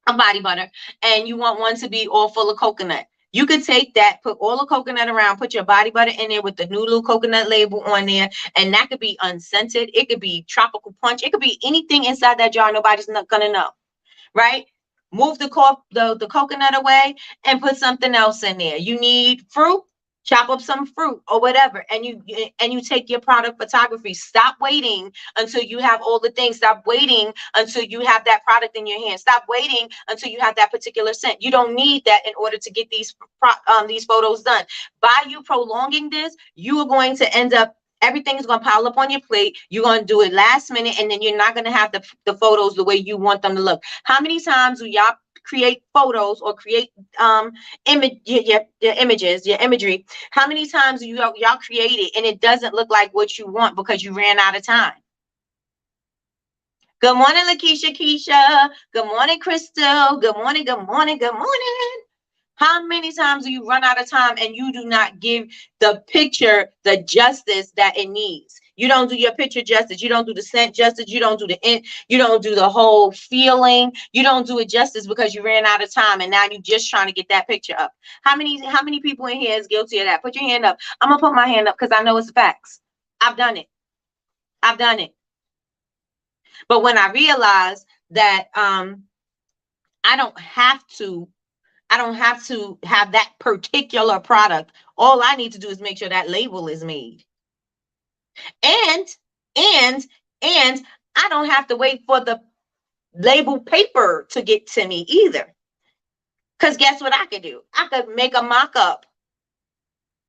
of body butter and you want one to be all full of coconut. You could take that, put all the coconut around, put your body butter in there with the Nulu coconut label on there, and that could be unscented. It could be tropical punch. It could be anything inside that jar. Nobody's not gonna know, right? Move the coconut away and put something else in there. You need fruit. Chop up some fruit or whatever, and you take your product photography. Stop waiting until you have all the things. Stop waiting until you have that product in your hand. Stop waiting until you have that particular scent. You don't need that in order to get these photos done. By you prolonging this, you are going to end up, everything is going to pile up on your plate. You're going to do it last minute, and then you're not going to have the photos the way you want them to look. How many times do y'all create photos or create your images, your imagery? How many times do y'all create it and it doesn't look like what you want because you ran out of time? Good morning, Lakeisha, Keisha. Good morning, Crystal. Good morning, good morning, good morning. How many times do you run out of time and you do not give the picture the justice that it needs? You don't do your picture justice. You don't do the scent justice. You don't do you don't do the whole feeling. You don't do it justice because you ran out of time and now you're just trying to get that picture up. How many people in here is guilty of that? Put your hand up. I'm gonna put my hand up because I know it's facts. I've done it. I've done it. But when I realized that I don't have to have that particular product. All I need to do is make sure that label is made. And I don't have to wait for the label paper to get to me either. Because guess what I could do? I could make a mock-up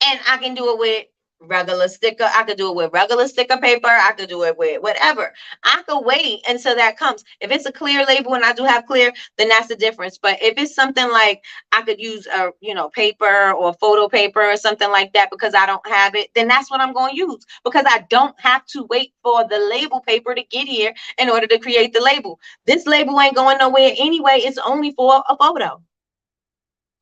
and I can do it with regular sticker. I could do it with regular sticker paper. I could do it with whatever. I could wait until that comes. If it's a clear label and I do have clear, then that's the difference. But if it's something like I could use a, paper or photo paper or something like that because I don't have it, then that's what I'm going to use, because I don't have to wait for the label paper to get here in order to create the label. This label ain't going nowhere anyway. It's only for a photo.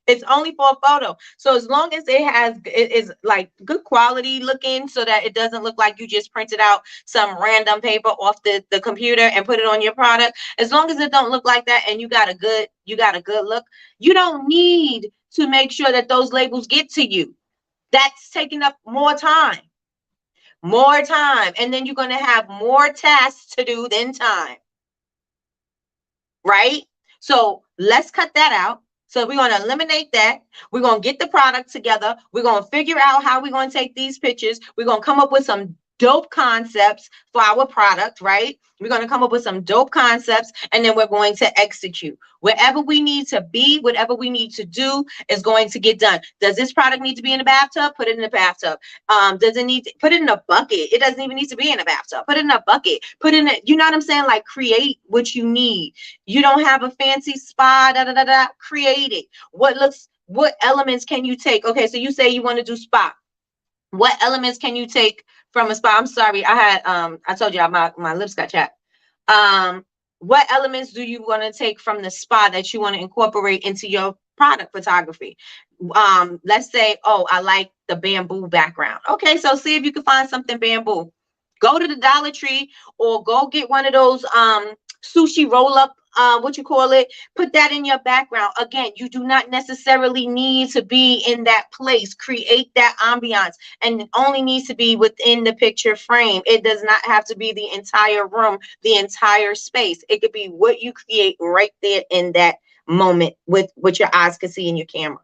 It's only for a photo. So as long as it is like good quality looking, so that it doesn't look like you just printed out some random paper off the computer and put it on your product. As long as it don't look like that and you got a good look, you don't need to make sure that those labels get to you. That's taking up more time. And then you're going to have more tasks to do than time. Right? So let's cut that out. So we're going to eliminate that. We're going to get the product together. We're going to figure out how we're going to take these pictures. We're going to come up with some dope concepts for our product, right? We're going to come up with some dope concepts, and then we're going to execute. Wherever we need to be, whatever we need to do is going to get done. Does this product need to be in the bathtub? Put it in the bathtub. Does it need to put it in a bucket? It doesn't even need to be in a bathtub. Put it in a bucket. Put in it. You know what I'm saying? Like, create what you need. You don't have a fancy spa, create it. What elements can you take? Okay, so you say you want to do spa. What elements can you take from a spa? I'm sorry, I told you my lips got chapped. What elements do you want to take from the spa that you want to incorporate into your product photography? Let's say, I like the bamboo background. Okay, so see if you can find something bamboo. Go to the Dollar Tree or go get one of those sushi roll up, put that in your background. Again, you do not necessarily need to be in that place. Create that ambiance, and it only needs to be within the picture frame. It does not have to be the entire room, the entire space. It could be what you create right there in that moment with what your eyes can see in your camera.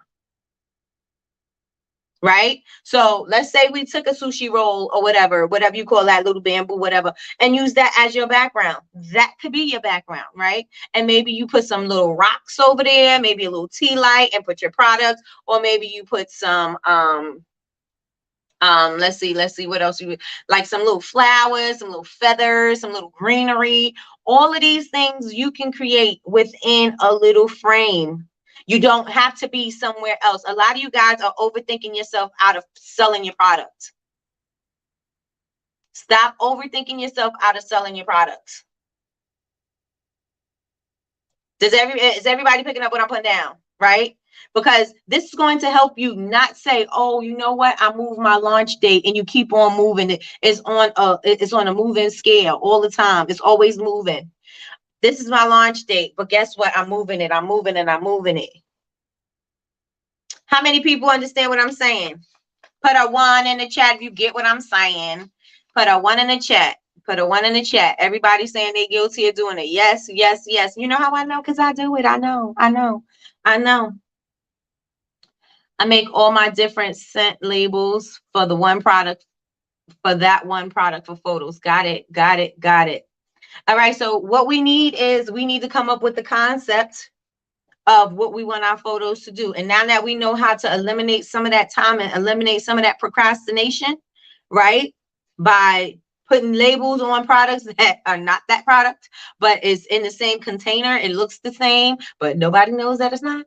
Right? So let's say we took a sushi roll or whatever you call that, little bamboo, whatever, and use that as your background. That could be your background, right? And maybe you put some little rocks over there, maybe a little tea light, and put your products, or maybe you put some let's see what else you like, some little flowers, some little feathers, some little greenery. All of these things you can create within a little frame. You don't have to be somewhere else. A lot of you guys are overthinking yourself out of selling your product. Stop overthinking yourself out of selling your products. Is everybody picking up what I'm putting down? Right? Because this is going to help you not say, oh, you know what, I moved my launch date, and you keep on moving it. It's on a moving scale all the time. It's always moving. This is my launch date, but guess what? I'm moving it. How many people understand what I'm saying? Put a 1 in the chat if you get what I'm saying. Put a 1 in the chat. Everybody saying they're guilty of doing it. Yes. You know how I know? Because I do it. I know. I make all my different scent labels for the one product, for that one product for photos. Got it. All right. So what we need to come up with the concept of what we want our photos to do. And now that we know how to eliminate some of that time and eliminate some of that procrastination, right? By putting labels on products that are not that product, but it's in the same container. It looks the same, but nobody knows that it's not.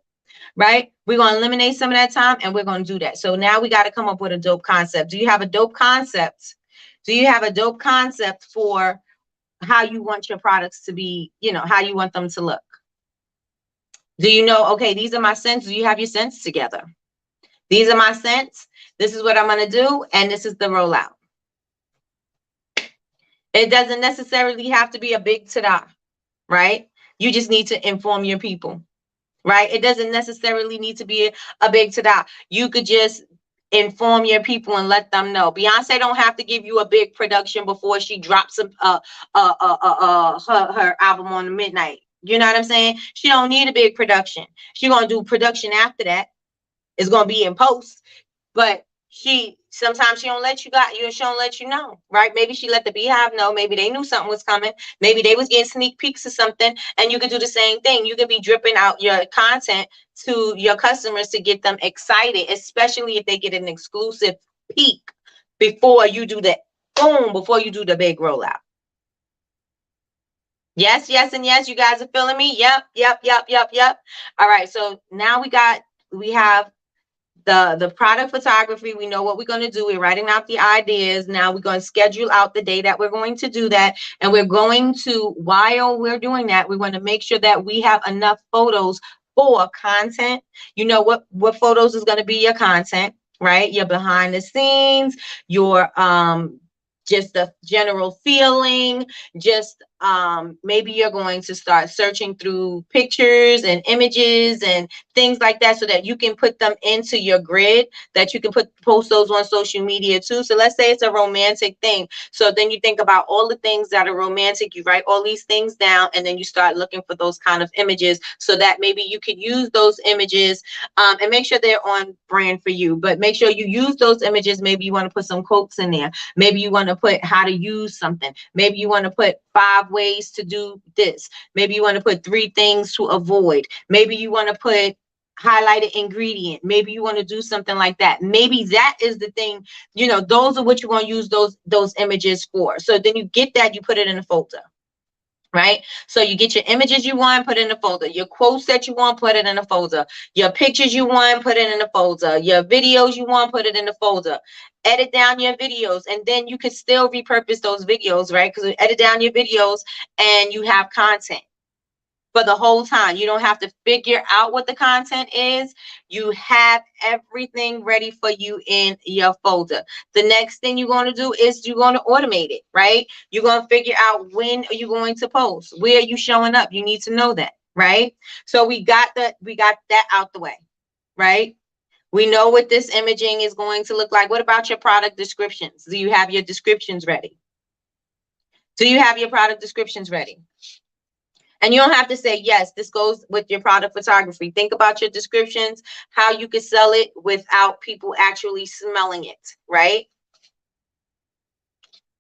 Right? We're going to eliminate some of that time, and we're going to do that. So now we got to come up with a dope concept. Do you have a dope concept? For how you want your products to be, how you want them to look? Do you know, okay, these are my scents. Do you have your scents together? These are my scents. This is what I'm going to do, and this is the rollout. It doesn't necessarily have to be a big ta-da, right? You just need to inform your people. Right? It doesn't necessarily need to be a big ta-da. You could just inform your people and let them know. Beyonce don't have to give you a big production before she drops her album on the midnight. You know what I'm saying? She don't need a big production. She gonna do production after that. It's gonna be in post, but sometimes she don't let you she don't let you know, right? Maybe she let the Beehive know. Maybe they knew something was coming. Maybe they was getting sneak peeks or something, and you could do the same thing. You could be dripping out your content to your customers to get them excited, especially if they get an exclusive peek before you do the boom, before you do the big rollout. Yes, yes, and yes, you guys are feeling me. Yep, yep, yep, yep, yep. All right, so now we have the product photography. We know what we're going to do. We're writing out the ideas. Now we're going to schedule out the day that we're going to do that. And we're going to, while we're doing that, we want to make sure that we have enough photos for content. You know what photos is going to be your content, right? Your behind the scenes, your just the general feeling, just maybe you're going to start searching through pictures and images and things like that, so that you can put them into your grid, that you can post those on social media too. So let's say it's a romantic thing. So then you think about all the things that are romantic, you write all these things down, and then you start looking for those kind of images, so that maybe you could use those images and make sure they're on brand for you. But make sure you use those images. Maybe you want to put some quotes in there. Maybe you want to put how to use something. Maybe you want to put 5 ways to do this. Maybe you want to put 3 things to avoid. Maybe you want to put highlighted ingredient. Maybe you want to do something like that. Maybe that is the thing, you know, those are what you're going to use those images for. So then you get that, you put it in a folder. Right? So you get your images you want, put it in a folder. Your quotes that you want, put it in a folder. Your pictures you want, put it in a folder. Your videos you want, put it in a folder. Edit down your videos, and then you can still repurpose those videos, right? Because you edit down your videos and you have content for the whole time. You don't have to figure out what the content is. You have everything ready for you in your folder. The next thing you're going to do is you're going to automate it, right? You're going to figure out when are you going to post, where are you showing up. You need to know that, right? So we got that out the way, right? We know what this imaging is going to look like. What about your product descriptions? Do you have your descriptions ready? Do you have your product descriptions ready? And you don't have to say, yes, this goes with your product photography. Think about your descriptions, how you can sell it without people actually smelling it, right?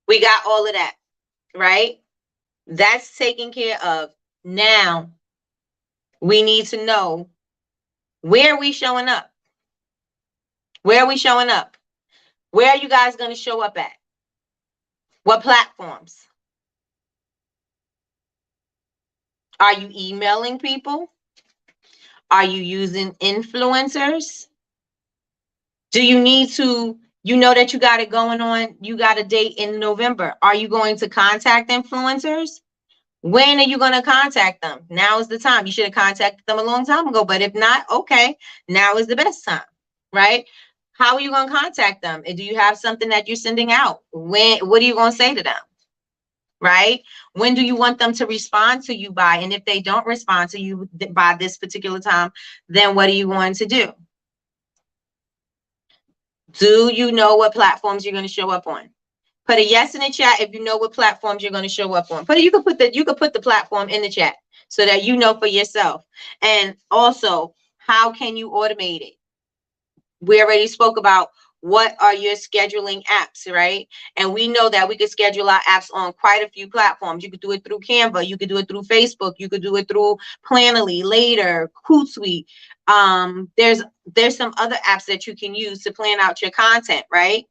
We got all of that, right? That's taken care of. Now, we need to know, where are we showing up? Where are we showing up? Where are you guys going to show up at? What platforms? Are you emailing people? Are you using influencers? Do you need to, you know that you got it going on, you got a date in November. Are you going to contact influencers? When are you going to contact them? Now is the time. You should have contacted them a long time ago, but if not, okay, now is the best time, right? How are you going to contact them? And do you have something that you're sending out? What are you going to say to them? Right? When do you want them to respond to you by? And if they don't respond to you by this particular time, then what are you going to do? Do you know what platforms you're going to show up on? Put a yes in the chat if you know what platforms you're going to show up on. You could put the platform in the chat so that you know for yourself. And also, how can you automate it? We already spoke about what are your scheduling apps, right? And we know that we could schedule our apps on quite a few platforms. You could do it through Canva, you could do it through Facebook, you could do it through Planoly, Later, Hootsuite. There's some other apps that you can use to plan out your content, right?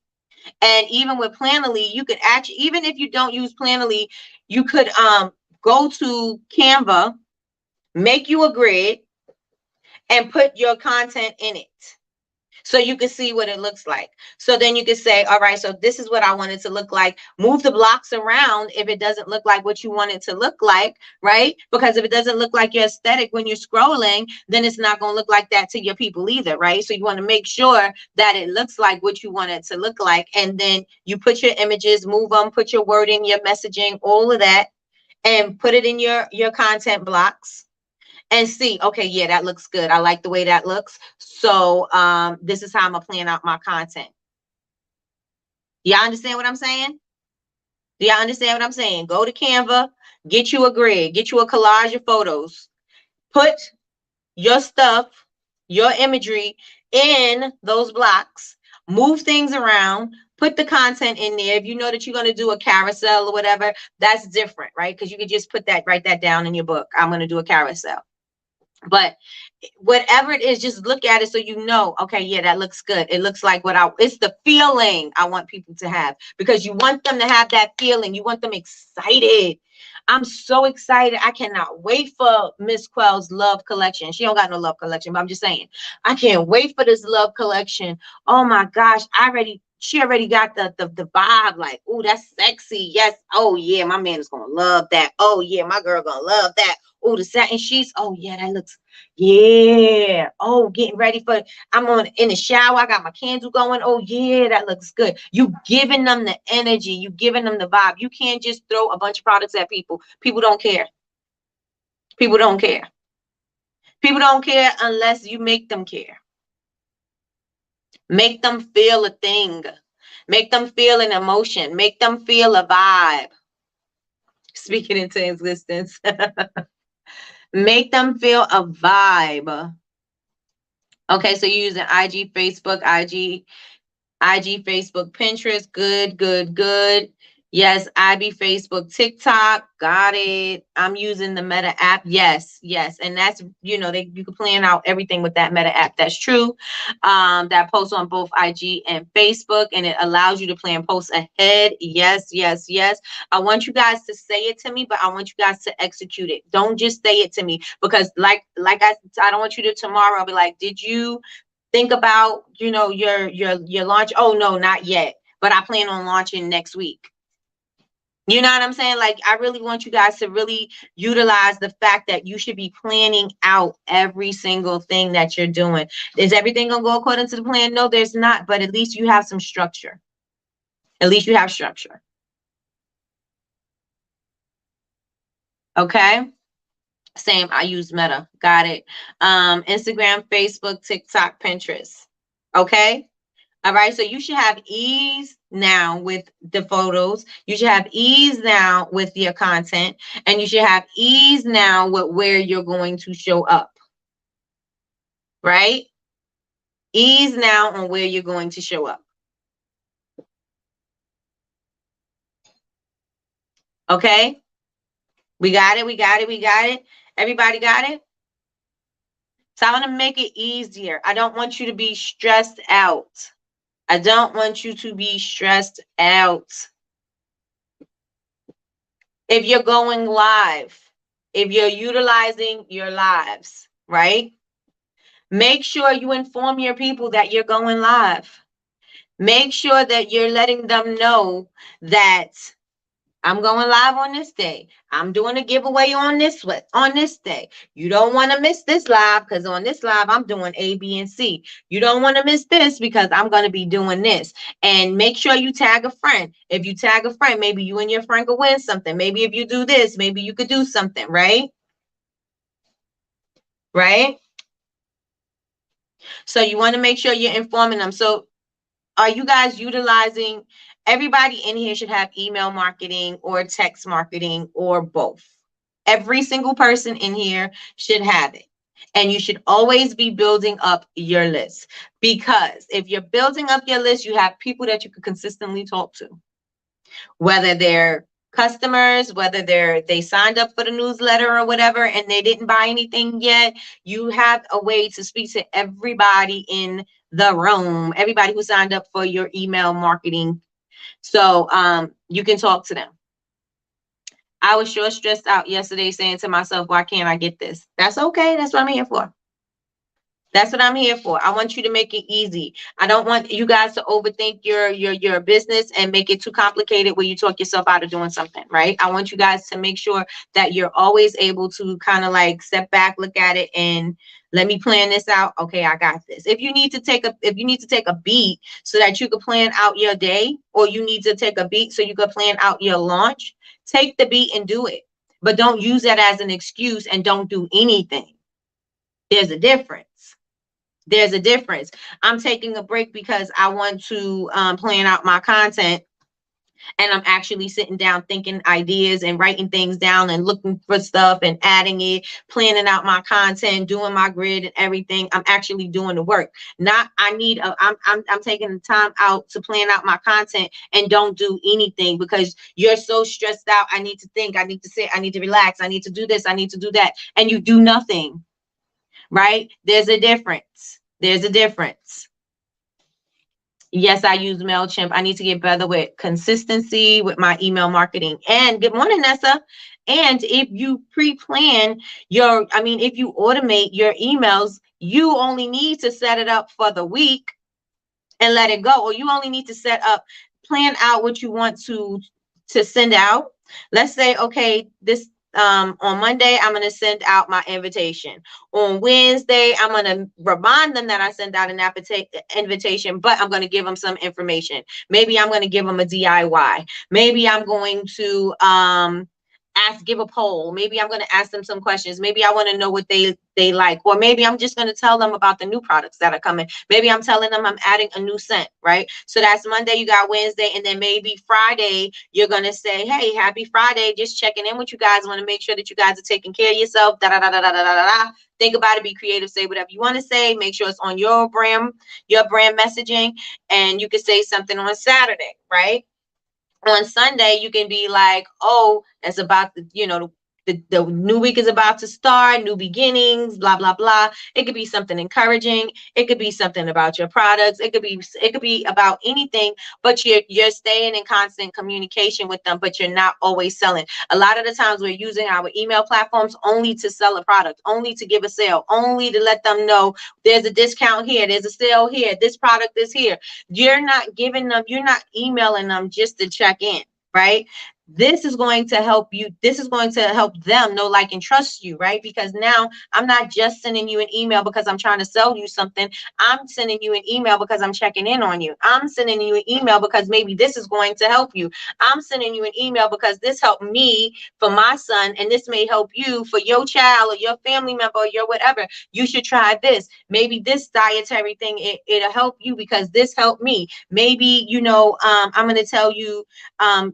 And even with Planoly, you could actually, even if you don't use Planoly, you could go to Canva, make you a grid, and put your content in it, so you can see what it looks like. So then you can say, all right, so this is what I want it to look like. Move the blocks around if it doesn't look like what you want it to look like, right? Because if it doesn't look like your aesthetic when you're scrolling, then it's not going to look like that to your people either, right? So you want to make sure that it looks like what you want it to look like. And then you put your images, move them, put your wording, your messaging, all of that, and put it in your content blocks. And see, okay, yeah, that looks good. I like the way that looks. So this is how I'm gonna plan out my content. Y'all understand what I'm saying? Do y'all understand what I'm saying? Go to Canva, get you a grid, get you a collage of photos, put your stuff, your imagery in those blocks, move things around, put the content in there. If you know that you're going to do a carousel or whatever, that's different, right? Because you could just write that down in your book. I'm going to do a carousel. But whatever it is, just look at it so you know, okay, yeah, that looks good. It looks like it's the feeling I want people to have, because you want them to have that feeling. You want them excited. I'm so excited. I cannot wait for Miss Quell's love collection. She don't got no love collection, but I'm just saying, I can't wait for this love collection. Oh my gosh, she already got the vibe, like, oh, that's sexy. Yes. Oh yeah, my man is gonna love that. Oh yeah, my girl gonna love that. Oh, the satin sheets. Oh yeah, that looks, yeah. Oh, getting ready for, I'm on in the shower. I got my candle going. Oh yeah, that looks good. You giving them the energy. You giving them the vibe. You can't just throw a bunch of products at people. People don't care. People don't care. People don't care unless you make them care. Make them feel a thing. Make them feel an emotion. Make them feel a vibe. Speaking into existence. Make them feel a vibe. Okay, so you're using IG, Facebook, IG, Facebook, Pinterest. Good, good, good. Yes, IB, Facebook, TikTok. Got it. I'm using the Meta app. Yes, yes. And that's, you can plan out everything with that Meta app. That's true. That posts on both IG and Facebook, and it allows you to plan posts ahead. Yes, yes, yes. I want you guys to say it to me, but I want you guys to execute it. Don't just say it to me, because like I don't want you to tomorrow be like, did you think about, your launch? Oh no, not yet, but I plan on launching next week. You know what I'm saying? Like, I really want you guys to really utilize the fact that you should be planning out every single thing that you're doing. Is everything gonna go according to the plan? No, there's not, but at least you have some structure. At least you have structure. Okay. Same, I use Meta. Got it. Instagram, Facebook, TikTok, Pinterest. Okay. All right, so you should have ease now with the photos. You should have ease now with your content, and you should have ease now with where you're going to show up. Right? Ease now on where you're going to show up. Okay? We got it. We got it. We got it. Everybody got it? So I want to make it easier. I don't want you to be stressed out. I don't want you to be stressed out. If you're going live, if you're utilizing your lives, right? Make sure you inform your people that you're going live. Make sure that you're letting them know that I'm going live on this day. I'm doing a giveaway on this day. You don't want to miss this live, because on this live, I'm doing A, B, and C. You don't want to miss this because I'm going to be doing this. And make sure you tag a friend. If you tag a friend, maybe you and your friend could win something. Maybe if you do this, maybe you could do something, right? Right? So you want to make sure you're informing them. So are you guys utilizing, everybody in here should have email marketing or text marketing or both. Every single person in here should have it. And you should always be building up your list, because if you're building up your list, you have people that you can consistently talk to, whether they're customers, whether they signed up for the newsletter or whatever and they didn't buy anything yet. You have a way to speak to everybody in the room, everybody who signed up for your email marketing. So you can talk to them. I was sure stressed out yesterday saying to myself, why can't I get this? That's okay. That's what I'm here for. That's what I'm here for. I want you to make it easy. I don't want you guys to overthink your business and make it too complicated where you talk yourself out of doing something, right? I want you guys to make sure that you're always able to kind of like step back, look at it, and let me plan this out. Okay, I got this. If you need to take a beat so that you can plan out your day, or you need to take a beat so you can plan out your launch, take the beat and do it. But don't use that as an excuse and don't do anything. There's a difference. There's a difference. I'm taking a break because I want to plan out my content, and I'm actually sitting down thinking ideas and writing things down and looking for stuff and adding it, planning out my content, doing my grid and everything. I'm actually doing the work. Not I'm taking the time out to plan out my content and don't do anything because you're so stressed out. I need to think, I need to sit, I need to relax, I need to do this, I need to do that, and you do nothing. right? There's a difference. There's a difference. Yes, I use MailChimp. I need to get better with consistency with my email marketing. And good morning, Nessa. And if you pre-plan if you automate your emails, you only need to set it up for the week and let it go. Or you only need to plan out what you want to send out. Let's say, okay, this on Monday, I'm going to send out my invitation. On Wednesday, I'm going to remind them that I sent out an invitation, but I'm going to give them some information. Maybe I'm going to give them a DIY. Maybe I'm going to give a poll. Maybe I'm going to ask them some questions. Maybe I want to know what they like, or maybe I'm just going to tell them about the new products that are coming. Maybe I'm telling them I'm adding a new scent, right? So that's Monday, you got Wednesday, and then maybe Friday, you're going to say, hey, happy Friday, just checking in with you guys. Want to make sure that you guys are taking care of yourself. Da, da, da, da, da, da, da, da. Think about it, be creative, say whatever you want to say. Make sure it's on your brand messaging, and you can say something on Saturday, right? On Sunday, you can be like, oh, it's about the new week is about to start, new beginnings, blah, blah, blah. It could be something encouraging. It could be something about your products. It could be about anything, but you're staying in constant communication with them, but you're not always selling. A lot of the times we're using our email platforms only to sell a product, only to give a sale, only to let them know there's a discount here, there's a sale here, this product is here. You're not emailing them just to check in, right? This is going to help you. This is going to help them know, like, and trust you, right? Because now I'm not just sending you an email because I'm trying to sell you something. I'm sending you an email because I'm checking in on you. I'm sending you an email because maybe this is going to help you. I'm sending you an email because this helped me for my son, and this may help you for your child or your family member or your whatever. You should try this. Maybe this dietary thing, it'll help you because this helped me. Maybe, I'm going to tell you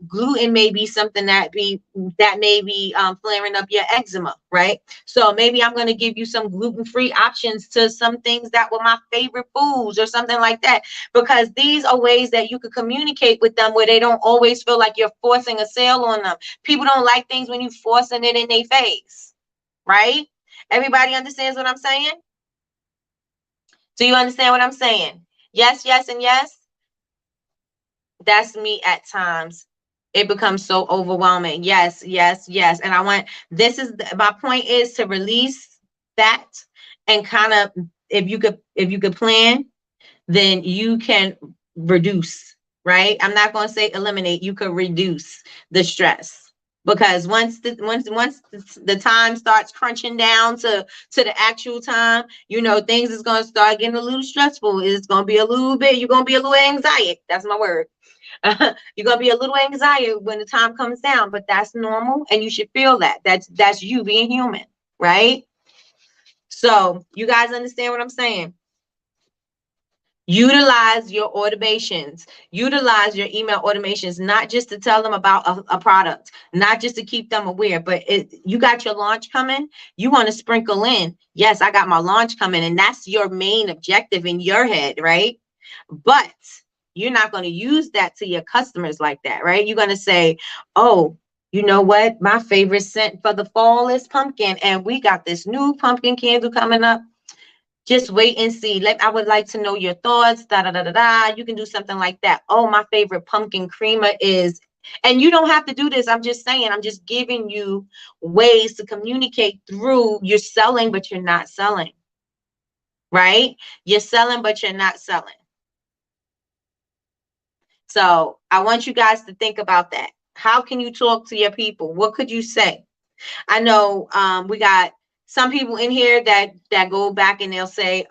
gluten may be something that may be flaring up your eczema, right? So maybe I'm going to give you some gluten-free options to some things that were my favorite foods or something like that, because these are ways that you could communicate with them where they don't always feel like you're forcing a sale on them. People don't like things when you're forcing it in their face, right? Everybody understands what I'm saying? Do you understand what I'm saying? Yes, yes, and yes. That's me at times. It becomes so overwhelming. Yes, yes, yes. And my point is to release that and kind of, if you could plan, then you can reduce, right? I'm not going to say eliminate. You could reduce the stress. Because once the time starts crunching down to the actual time, things is going to start getting a little stressful. It's going to be you're going to be a little anxiety. That's my word. You're going to be a little anxiety when the time comes down, but that's normal. And you should feel that. That's you being human, right? So you guys understand what I'm saying? Utilize your automations, utilize your email automations, not just to tell them about a product, not just to keep them aware, but you got your launch coming. You want to sprinkle in, yes, I got my launch coming, and that's your main objective in your head, right? But you're not going to use that to your customers like that, right? You're going to say, oh, you know what? My favorite scent for the fall is pumpkin, and we got this new pumpkin candle coming up. Just wait and see. I would like to know your thoughts. Da da da da da. You can do something like that. Oh, my favorite pumpkin creamer is, and you don't have to do this. I'm just saying. I'm just giving you ways to communicate through. You're selling, but you're not selling. Right? You're selling, but you're not selling. So I want you guys to think about that. How can you talk to your people? What could you say? I know we got some people in here that go back and they'll say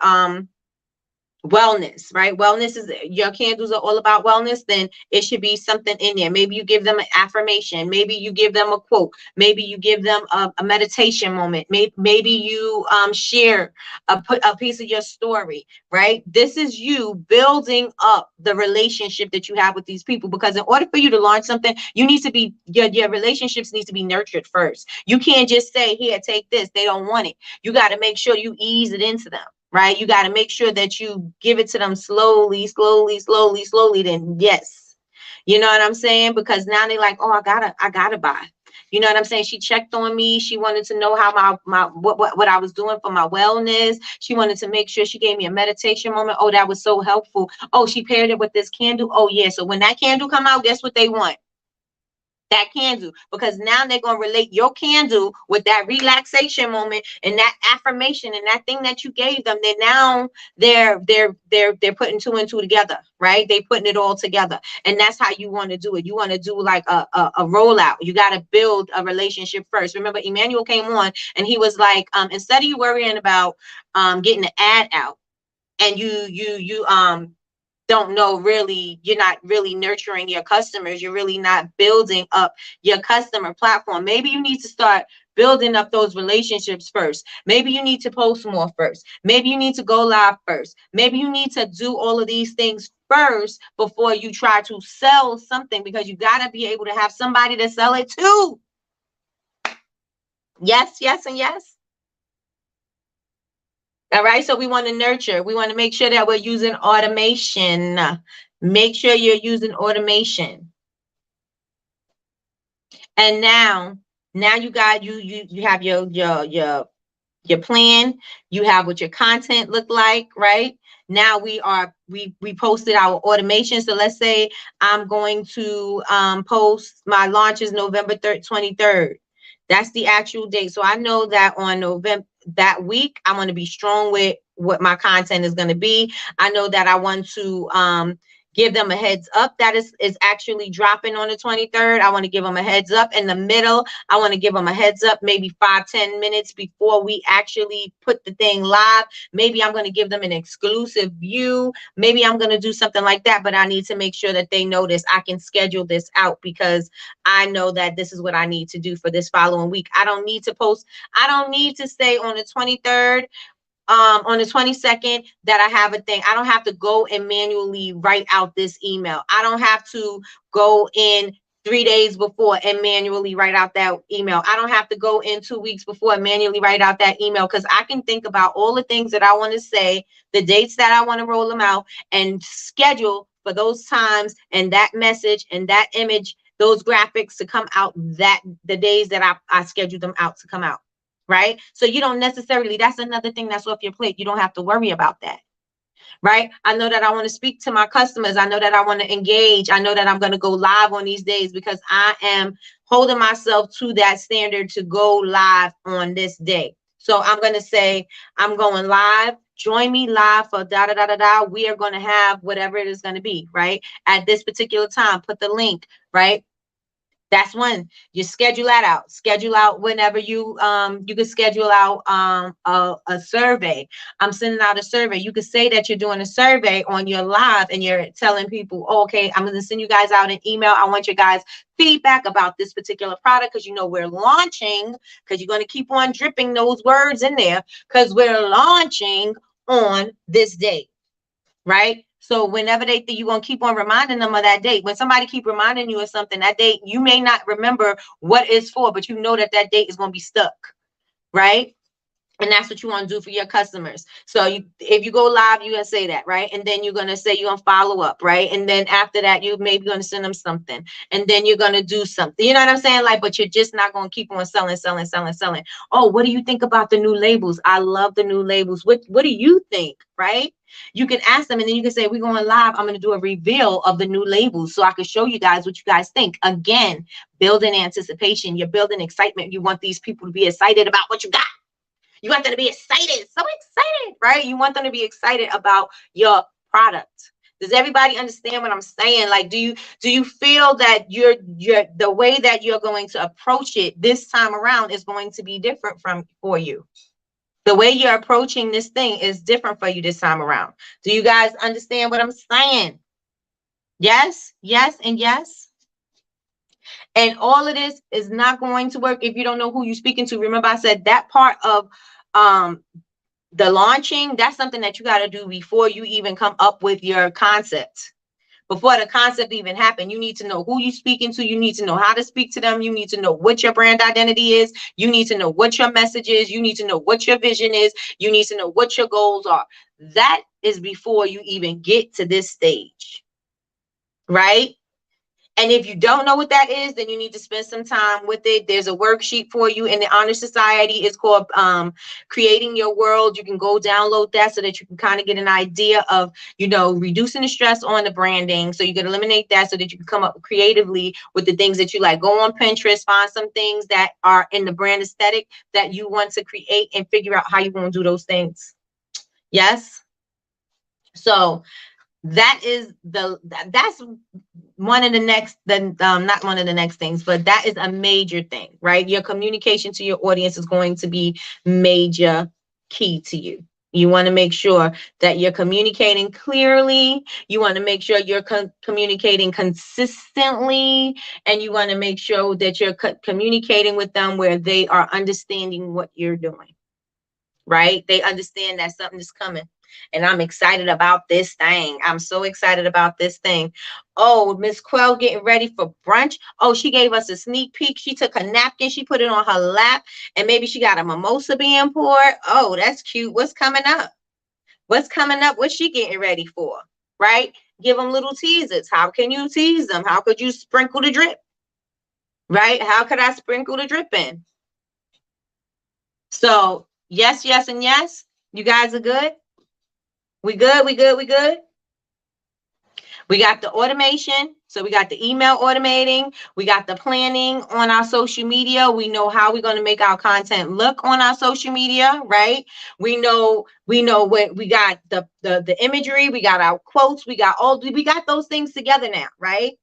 wellness, right? Wellness is, your candles are all about wellness, then it should be something in there. Maybe you give them an affirmation. Maybe you give them a quote. Maybe you give them a meditation moment. Maybe you share a piece of your story, right? This is you building up the relationship that you have with these people, because in order for you to launch something, you need to be, your relationships need to be nurtured first. You can't just say, here, take this. They don't want it. You got to make sure you ease it into them. Right? You got to make sure that you give it to them slowly, slowly, slowly, slowly. Then yes. You know what I'm saying? Because now they're like, oh, I gotta buy. You know what I'm saying? She checked on me. She wanted to know how what I was doing for my wellness. She wanted to make sure. She gave me a meditation moment. Oh, that was so helpful. Oh, she paired it with this candle. Oh, yeah. So when that candle come out, guess what they want? That candle, because now they're going to relate your candle with that relaxation moment and that affirmation and that thing that you gave them. Then now they're putting two and two together, right? They putting it all together, and that's how you want to do it. You want to do like a rollout. You got to build a relationship first. Remember, Emmanuel came on and he was like, instead of you worrying about getting the ad out, and you don't know, really, you're not really nurturing your customers, you're really not building up your customer platform. Maybe you need to start building up those relationships first. Maybe you need to post more first. Maybe you need to go live first. Maybe you need to do all of these things first before you try to sell something, because you got to be able to have somebody to sell it to. Yes, yes, and yes. All right, so we want to nurture. We want to make sure that we're using automation. Make sure you're using automation. And now you got you have your plan. You have what your content look like, right? Now we posted our automation. So let's say I'm going to post my launch is November 23rd. That's the actual date. So I know that on November, that week, I want to be strong with what my content is going to be. I know that I want to give them a heads up that is actually dropping on the 23rd. I want to give them a heads up in the middle. I want to give them a heads up maybe 5-10 minutes before we actually put the thing live. Maybe I'm going to give them an exclusive view. Maybe I'm going to do something like that, but I need to make sure that they notice I can schedule this out, because I know that this is what I need to do for this following week. I don't need to post. I don't need to say on the 23rd, on the 22nd that I have a thing. I don't have to go and manually write out this email. I don't have to go in 3 days before and manually write out that email. I don't have to go in 2 weeks before and manually write out that email, because I can think about all the things that I want to say, the dates that I want to roll them out, and schedule for those times and that message and that image, those graphics to come out that the days that I scheduled them out to come out. Right? So you don't necessarily, that's another thing that's off your plate. You don't have to worry about that. Right? I know that I want to speak to my customers. I know that I want to engage. I know that I'm going to go live on these days, because I am holding myself to that standard to go live on this day. So I'm going to say, I'm going live. Join me live for da da da da da. We are going to have whatever it is going to be, right? At this particular time, put the link, right? That's when you schedule that out. Schedule out whenever you can schedule out a survey. I'm sending out a survey. You could say that you're doing a survey on your live, and you're telling people, oh, okay, I'm going to send you guys out an email. I want your guys' feedback about this particular product, because you know we're launching, because you're going to keep on dripping those words in there, because we're launching on this date, right? So whenever you're going to keep on reminding them of that date. When somebody keep reminding you of something, that date, you may not remember what it's for, but you know that date is going to be stuck, right? And that's what you want to do for your customers. So if you go live, you're going to say that, right? And then you're going to say you're going to follow up, right? And then after that, you maybe going to send them something. And then you're going to do something. You know what I'm saying? Like, but you're just not going to keep on selling. Oh, what do you think about the new labels? I love the new labels. What do you think, right? You can ask them, and then you can say, we're going live. I'm going to do a reveal of the new labels so I can show you guys what you guys think. Again, building anticipation. You're building excitement. You want these people to be excited about what you got. You want them to be excited, so excited, right? You want them to be excited about your product. Does everybody understand what I'm saying? Like, do you feel that you're the way that you're going to approach it this time around is going to be different for you? The way you're approaching this thing is different for you this time around. Do you guys understand what I'm saying? Yes, yes, and yes. And all of this is not going to work if you don't know who you're speaking to. Remember, I said that part of the launching, that's something that you got to do before you even come up with your concept. Before the concept even happened, you need to know who you're speaking to. You need to know how to speak to them. You need to know what your brand identity is. You need to know what your message is. You need to know what your vision is. You need to know what your goals are. That is before you even get to this stage, right? And if you don't know what that is, then you need to spend some time with it. There's a worksheet for you in the Honor Society. It's called Creating Your World. You can go download that so that you can kind of get an idea of, reducing the stress on the branding. So you can eliminate that so that you can come up creatively with the things that you like. Go on Pinterest, find some things that are in the brand aesthetic that you want to create and figure out how you're going to do those things. Yes. So that's one of the next, not one of the next things, but that is a major thing, right? Your communication to your audience is going to be major key to you. You want to make sure that you're communicating clearly. You want to make sure you're communicating consistently, and you want to make sure that you're communicating with them where they are understanding what you're doing, right? They understand that something is coming. And I'm excited about this thing. I'm so excited about this thing. Oh, Miss Quell getting ready for brunch. Oh, she gave us a sneak peek. She took a napkin. She put it on her lap. And maybe she got a mimosa being poured. Oh, that's cute. What's coming up? What's coming up? What's she getting ready for? Right? Give them little teasers. How can you tease them? How could you sprinkle the drip? Right? How could I sprinkle the drip in? So, yes, yes, and yes. You guys are good? We good? We good? We good? We got the automation. So we got the email automating. We got the planning on our social media. We know how we're going to make our content look on our social media, right? We know what we got, the imagery, we got our quotes, we got those things together now, right?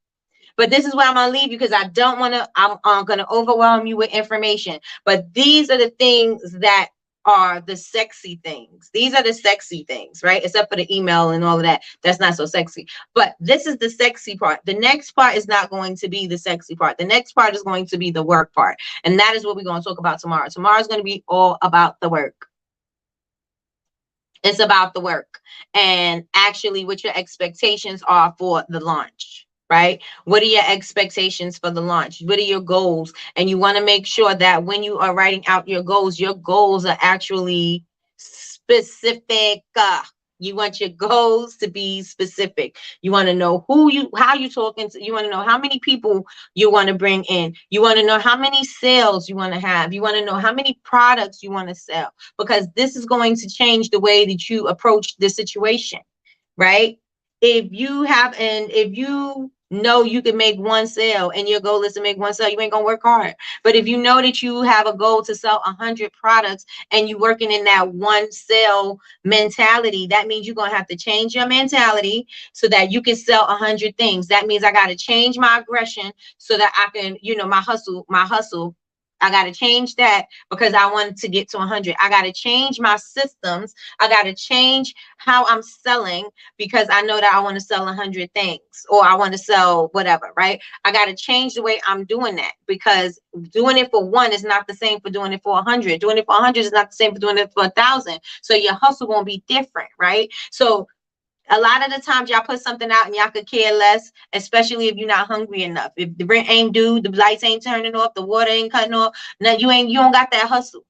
But this is where I'm going to leave you because I don't want to, I'm going to overwhelm you with information. But these are the things that are the sexy things. These are the sexy things, right? Except for the email and all of that. That's not so sexy. But this is the sexy part. The next part is not going to be the sexy part. The next part is going to be the work part. And that is what we're going to talk about tomorrow. Tomorrow is going to be all about the work. It's about the work and actually what your expectations are for the launch. Right? What are your expectations for the launch? What are your goals? And you want to make sure that when you are writing out your goals are actually specific. You want your goals to be specific. You want to know how you talking to. You want to know how many people you want to bring in. You want to know how many sales you want to have. You want to know how many products you want to sell, because this is going to change the way that you approach the situation, right? If you know you can make one sale and your goal is to make one sale, you ain't gonna work hard. But if you know that you have a goal to sell 100 products and you working in that one sale mentality, that means you're gonna have to change your mentality so that you can sell 100 things. That means I got to change my aggression so that I can, my hustle. I got to change that because I want to get to 100. I got to change my systems. I got to change how I'm selling because I know that I want to sell 100 things or I want to sell whatever, right? I got to change the way I'm doing that because doing it for one is not the same for doing it for 100. Doing it for 100 is not the same for doing it for 1,000. So your hustle won't be different, right? So a lot of the times y'all put something out and y'all could care less, especially if you're not hungry enough. If the rent ain't due, the lights ain't turning off, the water ain't cutting off, now you don't got that hustle.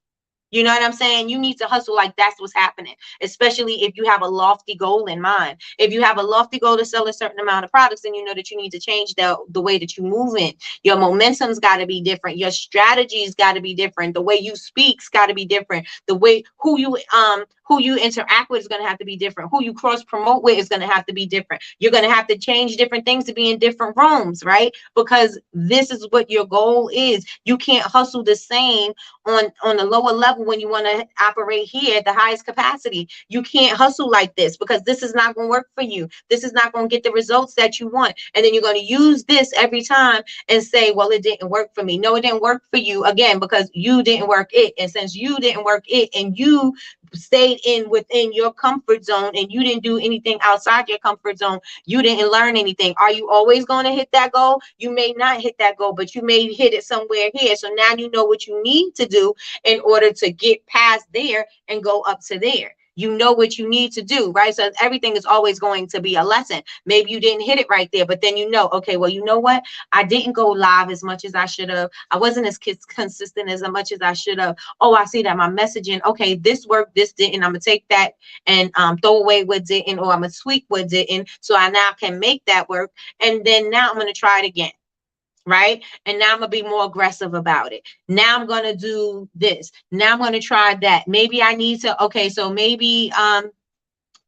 You know what I'm saying? You need to hustle like that's what's happening, especially if you have a lofty goal in mind. If you have a lofty goal to sell a certain amount of products, then you know that you need to change the way that you move in. Your momentum's got to be different. Your strategy's got to be different. The way you speak's got to be different. The way who you interact with is going to have to be different. Who you cross promote with is going to have to be different. You're going to have to change different things to be in different rooms, right? Because this is what your goal is. You can't hustle the same on the lower level when you want to operate here at the highest capacity. You can't hustle like this because this is not going to work for you. This is not going to get the results that you want. And then you're going to use this every time and say, well, it didn't work for me. No, it didn't work for you again because you didn't work it. And since you didn't work it and you stayed within your comfort zone and you didn't do anything outside your comfort zone, you didn't learn anything. Are you always going to hit that goal? You may not hit that goal, but you may hit it somewhere here. So now you know what you need to do in order to get past there and go up to there. You know what you need to do, right? So everything is always going to be a lesson. Maybe you didn't hit it right there, but then you know, okay, well, you know what? I didn't go live as much as I should have. I wasn't as consistent as much as I should have. Oh, I see that my messaging, okay, this worked, this didn't. I'm gonna take that and throw away what didn't, or I'm gonna tweak what didn't, so I now can make that work. And then now I'm gonna try it again. Right. And now I'm gonna be more aggressive about it. Now I'm gonna do this. Now I'm gonna try that. Maybe I need to, okay, so maybe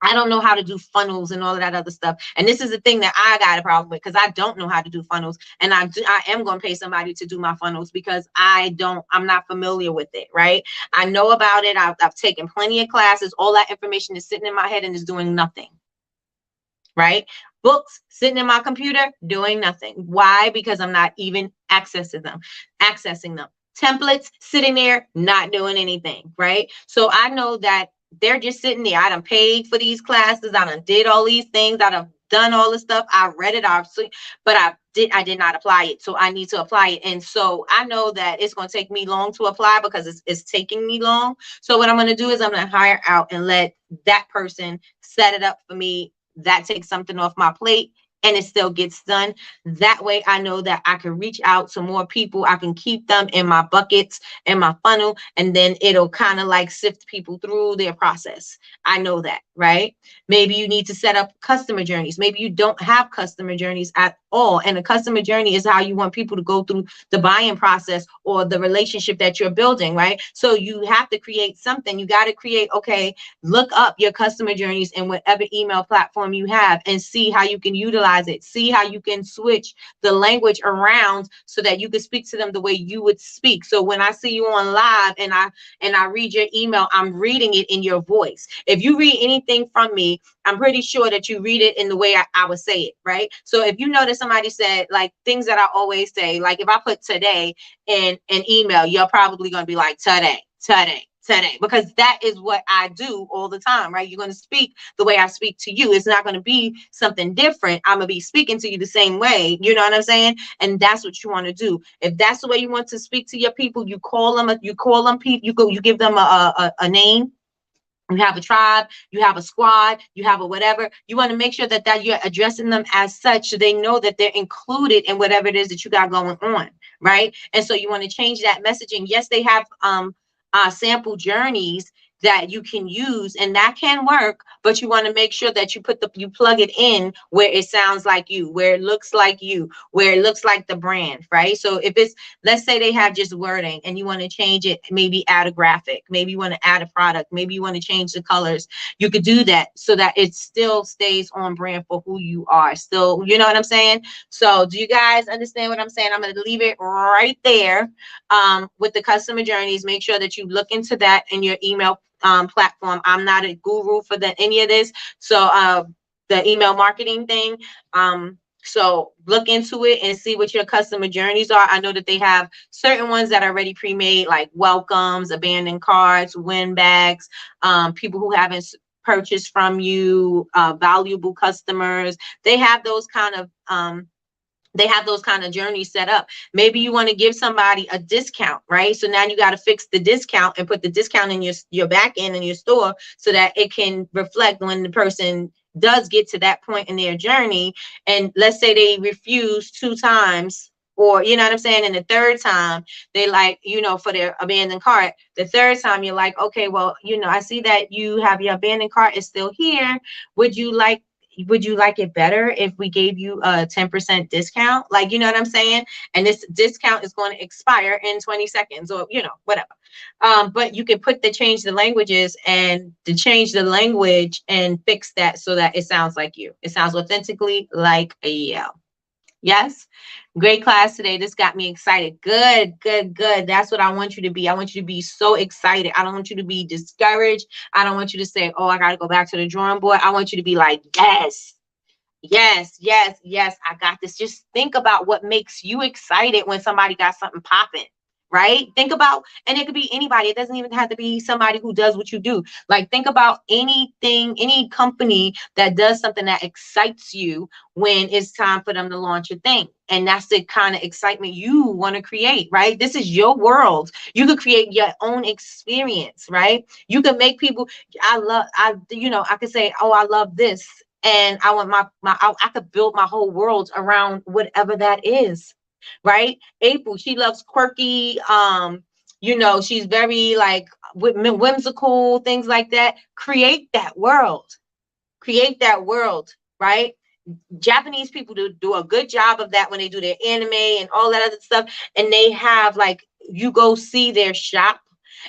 I don't know how to do funnels and all of that other stuff. And this is the thing that I got a problem with, because I don't know how to do funnels. And I am going to pay somebody to do my funnels because I'm not familiar with it. Right. I know about it. I've taken plenty of classes. All that information is sitting in my head and is doing nothing. Right. Books sitting in my computer doing nothing. Why? Because I'm not even accessing them. Templates sitting there, not doing anything. Right. So I know that they're just sitting there. I done paid for these classes. I done did all these things. I done done all this stuff. I read it, but I did not apply it. So I need to apply it. And so I know that it's going to take me long to apply because it's taking me long. So what I'm going to do is I'm going to hire out and let that person set it up for me. That takes something off my plate and it still gets done. That way I know that I can reach out to more people. I can keep them in my buckets, in my funnel, and then it'll kind of like sift people through their process. I know that, right? Maybe you need to set up customer journeys. Maybe you don't have customer journeys at all. And a customer journey is how you want people to go through the buying process or the relationship that you're building, right? So you have to create something. You got to create, okay, look up your customer journeys in whatever email platform you have and see how you can utilize it. See how you can switch the language around so that you can speak to them the way you would speak. So when I see you on live and I read your email, I'm reading it in your voice. If you read anything from me, I'm pretty sure that you read it in the way I would say it, right? So if you notice somebody said like things that I always say, like if I put today in an email, you're probably going to be like today, because that is what I do all the time, right? You're going to speak the way I speak to you. It's not going to be something different. I'm going to be speaking to you the same way. You know what I'm saying? And that's what you want to do. If that's the way you want to speak to your people, you call them people, you give them a name. You have a tribe, you have a squad, you have a whatever. You want to make sure that you're addressing them as such so they know that they're included in whatever it is that you got going on, right? And so you want to change that messaging. Yes, they have sample journeys that you can use, and that can work, but you want to make sure that you plug it in where it sounds like you, where it looks like you, where it looks like the brand, right? So if it's, let's say they have just wording and you want to change it, maybe add a graphic, maybe you want to add a product, maybe you want to change the colors, you could do that so that it still stays on brand for who you are. Still, you know what I'm saying? So do you guys understand what I'm saying? I'm going to leave it right there with the customer journeys. Make sure that you look into that in your email platform. I'm not a guru for any of this. So the email marketing thing. So look into it and see what your customer journeys are. I know that they have certain ones that are already pre-made, like welcomes, abandoned carts, win bags, people who haven't purchased from you, valuable customers. They have those kind of journeys set up. Maybe you want to give somebody a discount, right? So now you got to fix the discount and put the discount in your back end in your store so that it can reflect when the person does get to that point in their journey. And let's say they refuse 2 times, or you know what I'm saying, and the third time they like, for their abandoned cart, the third time you're like, okay, well, I see that you have your abandoned cart is still here. Would you like it better if we gave you a 10% discount? Like, you know what I'm saying? And this discount is going to expire in 20 seconds or, whatever. But you can change the languages and to change the language and fix that so that it sounds like you. It sounds authentically like a yell. Yes. Great class today. This got me excited. Good. That's what I want you to be. I want you to be so excited. I don't want you to be discouraged. I don't want you to say, oh, I got to go back to the drawing board. I want you to be like, yes, I got this. Just think about what makes you excited when somebody got something popping, right? Think about, and it could be anybody. It doesn't even have to be somebody who does what you do. Like, think about anything, any company that does something that excites you when it's time for them to launch a thing. And that's the kind of excitement you want to create, right? This is your world. You could create your own experience, right? You can make people, I could say, oh, I love this. And I want I could build my whole world around whatever that is, right? April, she loves quirky, she's very like whimsical, things like that. Create that world. Create that world, right? Japanese people do a good job of that when they do their anime and all that other stuff. And they have, like, you go see their shop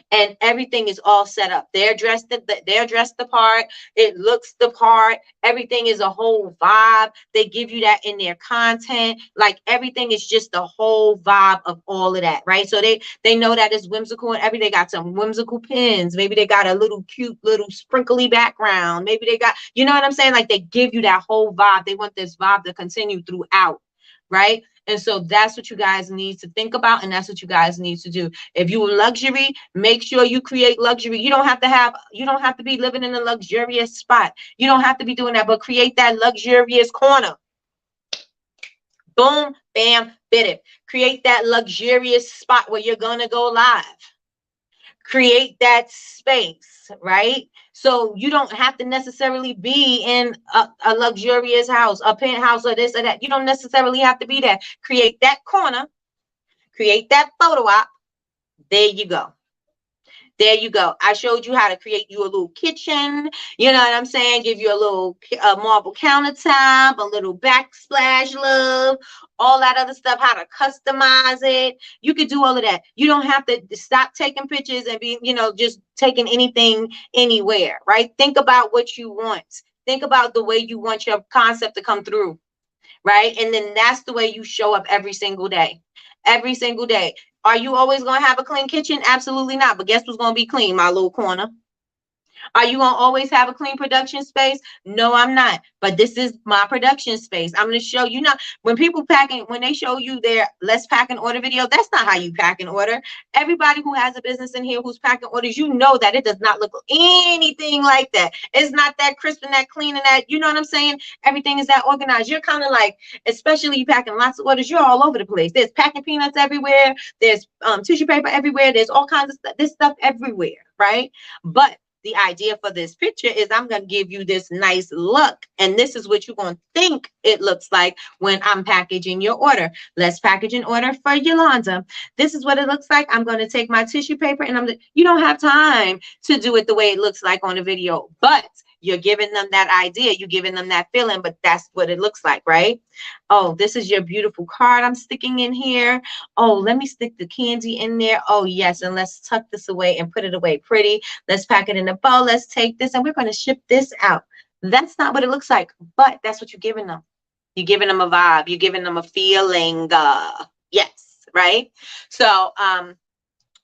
and everything is all set up. They're dressed the part. It looks the part. Everything is a whole vibe. They give you that in their content. Like, everything is just the whole vibe of all of that, right? So they know that it's whimsical, and they got some whimsical pins. Maybe they got a little cute little sprinkly background. Maybe they got, you know what I'm saying? Like, they give you that whole vibe. They want this vibe to continue throughout, right? And so that's what you guys need to think about, and that's what you guys need to do. If you luxury, make sure you create luxury. You don't have to be living in a luxurious spot. You don't have to be doing that, but create that luxurious corner. Boom, bam, bit it. Create that luxurious spot where you're gonna go live. Create that space, right? So you don't have to necessarily be in a luxurious house, a penthouse, or this or that. You don't necessarily have to be there. Create that corner, create that photo op. There you go. There you go. I showed you how to create you a little kitchen. You know what I'm saying? Give you a little marble countertop, a little backsplash love, all that other stuff, how to customize it. You could do all of that. You don't have to stop taking pictures and be, just taking anything anywhere, right? Think about what you want. Think about the way you want your concept to come through, right? And then that's the way you show up every single day. Every single day. Are you always going to have a clean kitchen? Absolutely not. But guess what's going to be clean? My little corner. Are you going to always have a clean production space? No, I'm not. But this is my production space. I'm going to show you. When people when they show you their let's pack and order video, that's not how you pack and order. Everybody who has a business in here who's packing orders, you know that it does not look anything like that. It's not that crisp and that clean and that, you know what I'm saying? Everything is that organized. You're kind of like, especially you packing lots of orders, you're all over the place. There's packing peanuts everywhere. There's tissue paper everywhere. There's all kinds of stuff. This stuff everywhere, right? But the idea for this picture is I'm going to give you this nice look. And this is what you're going to think it looks like when I'm packaging your order. Let's package an order for Yolanda. This is what it looks like. I'm going to take my tissue paper and you don't have time to do it the way it looks like on the video, but you're giving them that idea. You're giving them that feeling, but that's what it looks like, right? Oh, this is your beautiful card I'm sticking in here. Oh, let me stick the candy in there. Oh, yes. And let's tuck this away and put it away pretty. Let's pack it in a bow. Let's take this and we're going to ship this out. That's not what it looks like, but that's what you're giving them. You're giving them a vibe. You're giving them a feeling. Yes, right? So,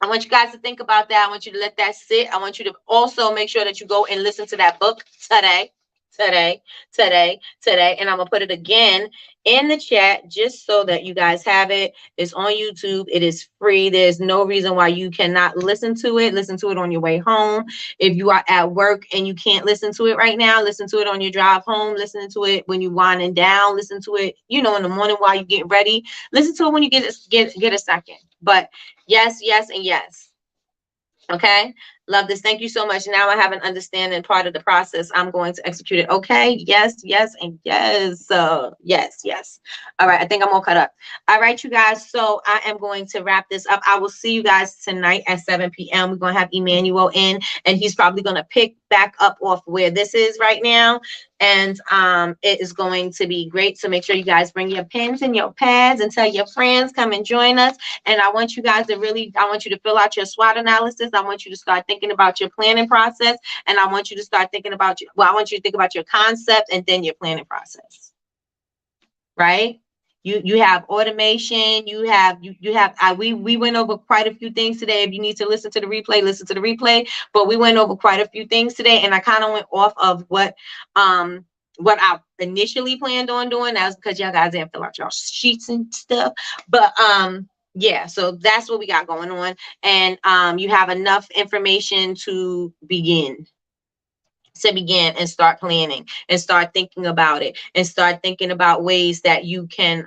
I want you guys to think about that. I want you to let that sit. I want you to also make sure that you go and listen to that book today. And I'm going to put it again in the chat just so that you guys have it. It's on YouTube. It is free. There's no reason why you cannot listen to it. Listen to it on your way home. If you are at work and you can't listen to it right now, listen to it on your drive home. Listen to it when you're winding down. Listen to it, in the morning while you get ready. Listen to it when you get a second. But yes, and yes. Okay. Love this. Thank you so much. Now I have an understanding part of the process. I'm going to execute it. Okay. Yes, and yes. Yes. All right. I think I'm all cut up. All right, you guys. So I am going to wrap this up. I will see you guys tonight at 7 p.m. We're going to have Emmanuel in, and he's probably going to pick back up off where this is right now. And it is going to be great. So make sure you guys bring your pens and your pads and tell your friends, come and join us. And I want you guys to I want you to fill out your SWOT analysis. I want you to start thinking about your planning process. And I want you to start thinking about I want you to think about your concept and then your planning process. Right? You have automation. We went over quite a few things today. If you need to listen to the replay, listen to the replay. But we went over quite a few things today, and I kind of went off of what I initially planned on doing. That was because y'all guys didn't fill out your sheets and stuff. But Yeah, so that's what we got going on. And you have enough information to begin and start planning and start thinking about it and start thinking about ways that you can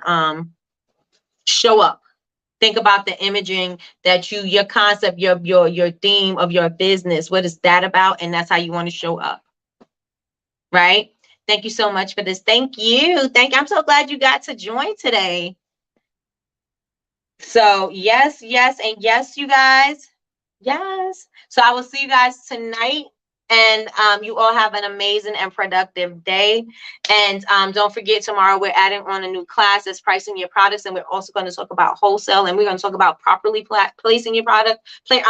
show up. Think about the imaging that your concept, your theme of your business. What is that about? And that's how you want to show up. Right? Thank you so much for this. Thank you. I'm so glad you got to join today. So yes, and yes, you guys. Yes. So I will see you guys tonight. And you all have an amazing and productive day. And don't forget, tomorrow we're adding on a new class that's pricing your products. And we're also going to talk about wholesale. And we're going to talk about properly placing your product,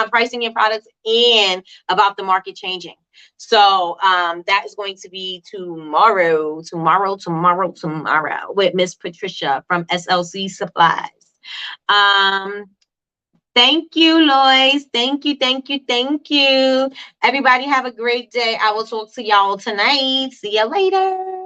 pricing your products, and about the market changing. So that is going to be tomorrow with Miss Patricia from SLC Supplies. Thank you, Lois. Thank you. Everybody have a great day. I will talk to y'all tonight. See you later.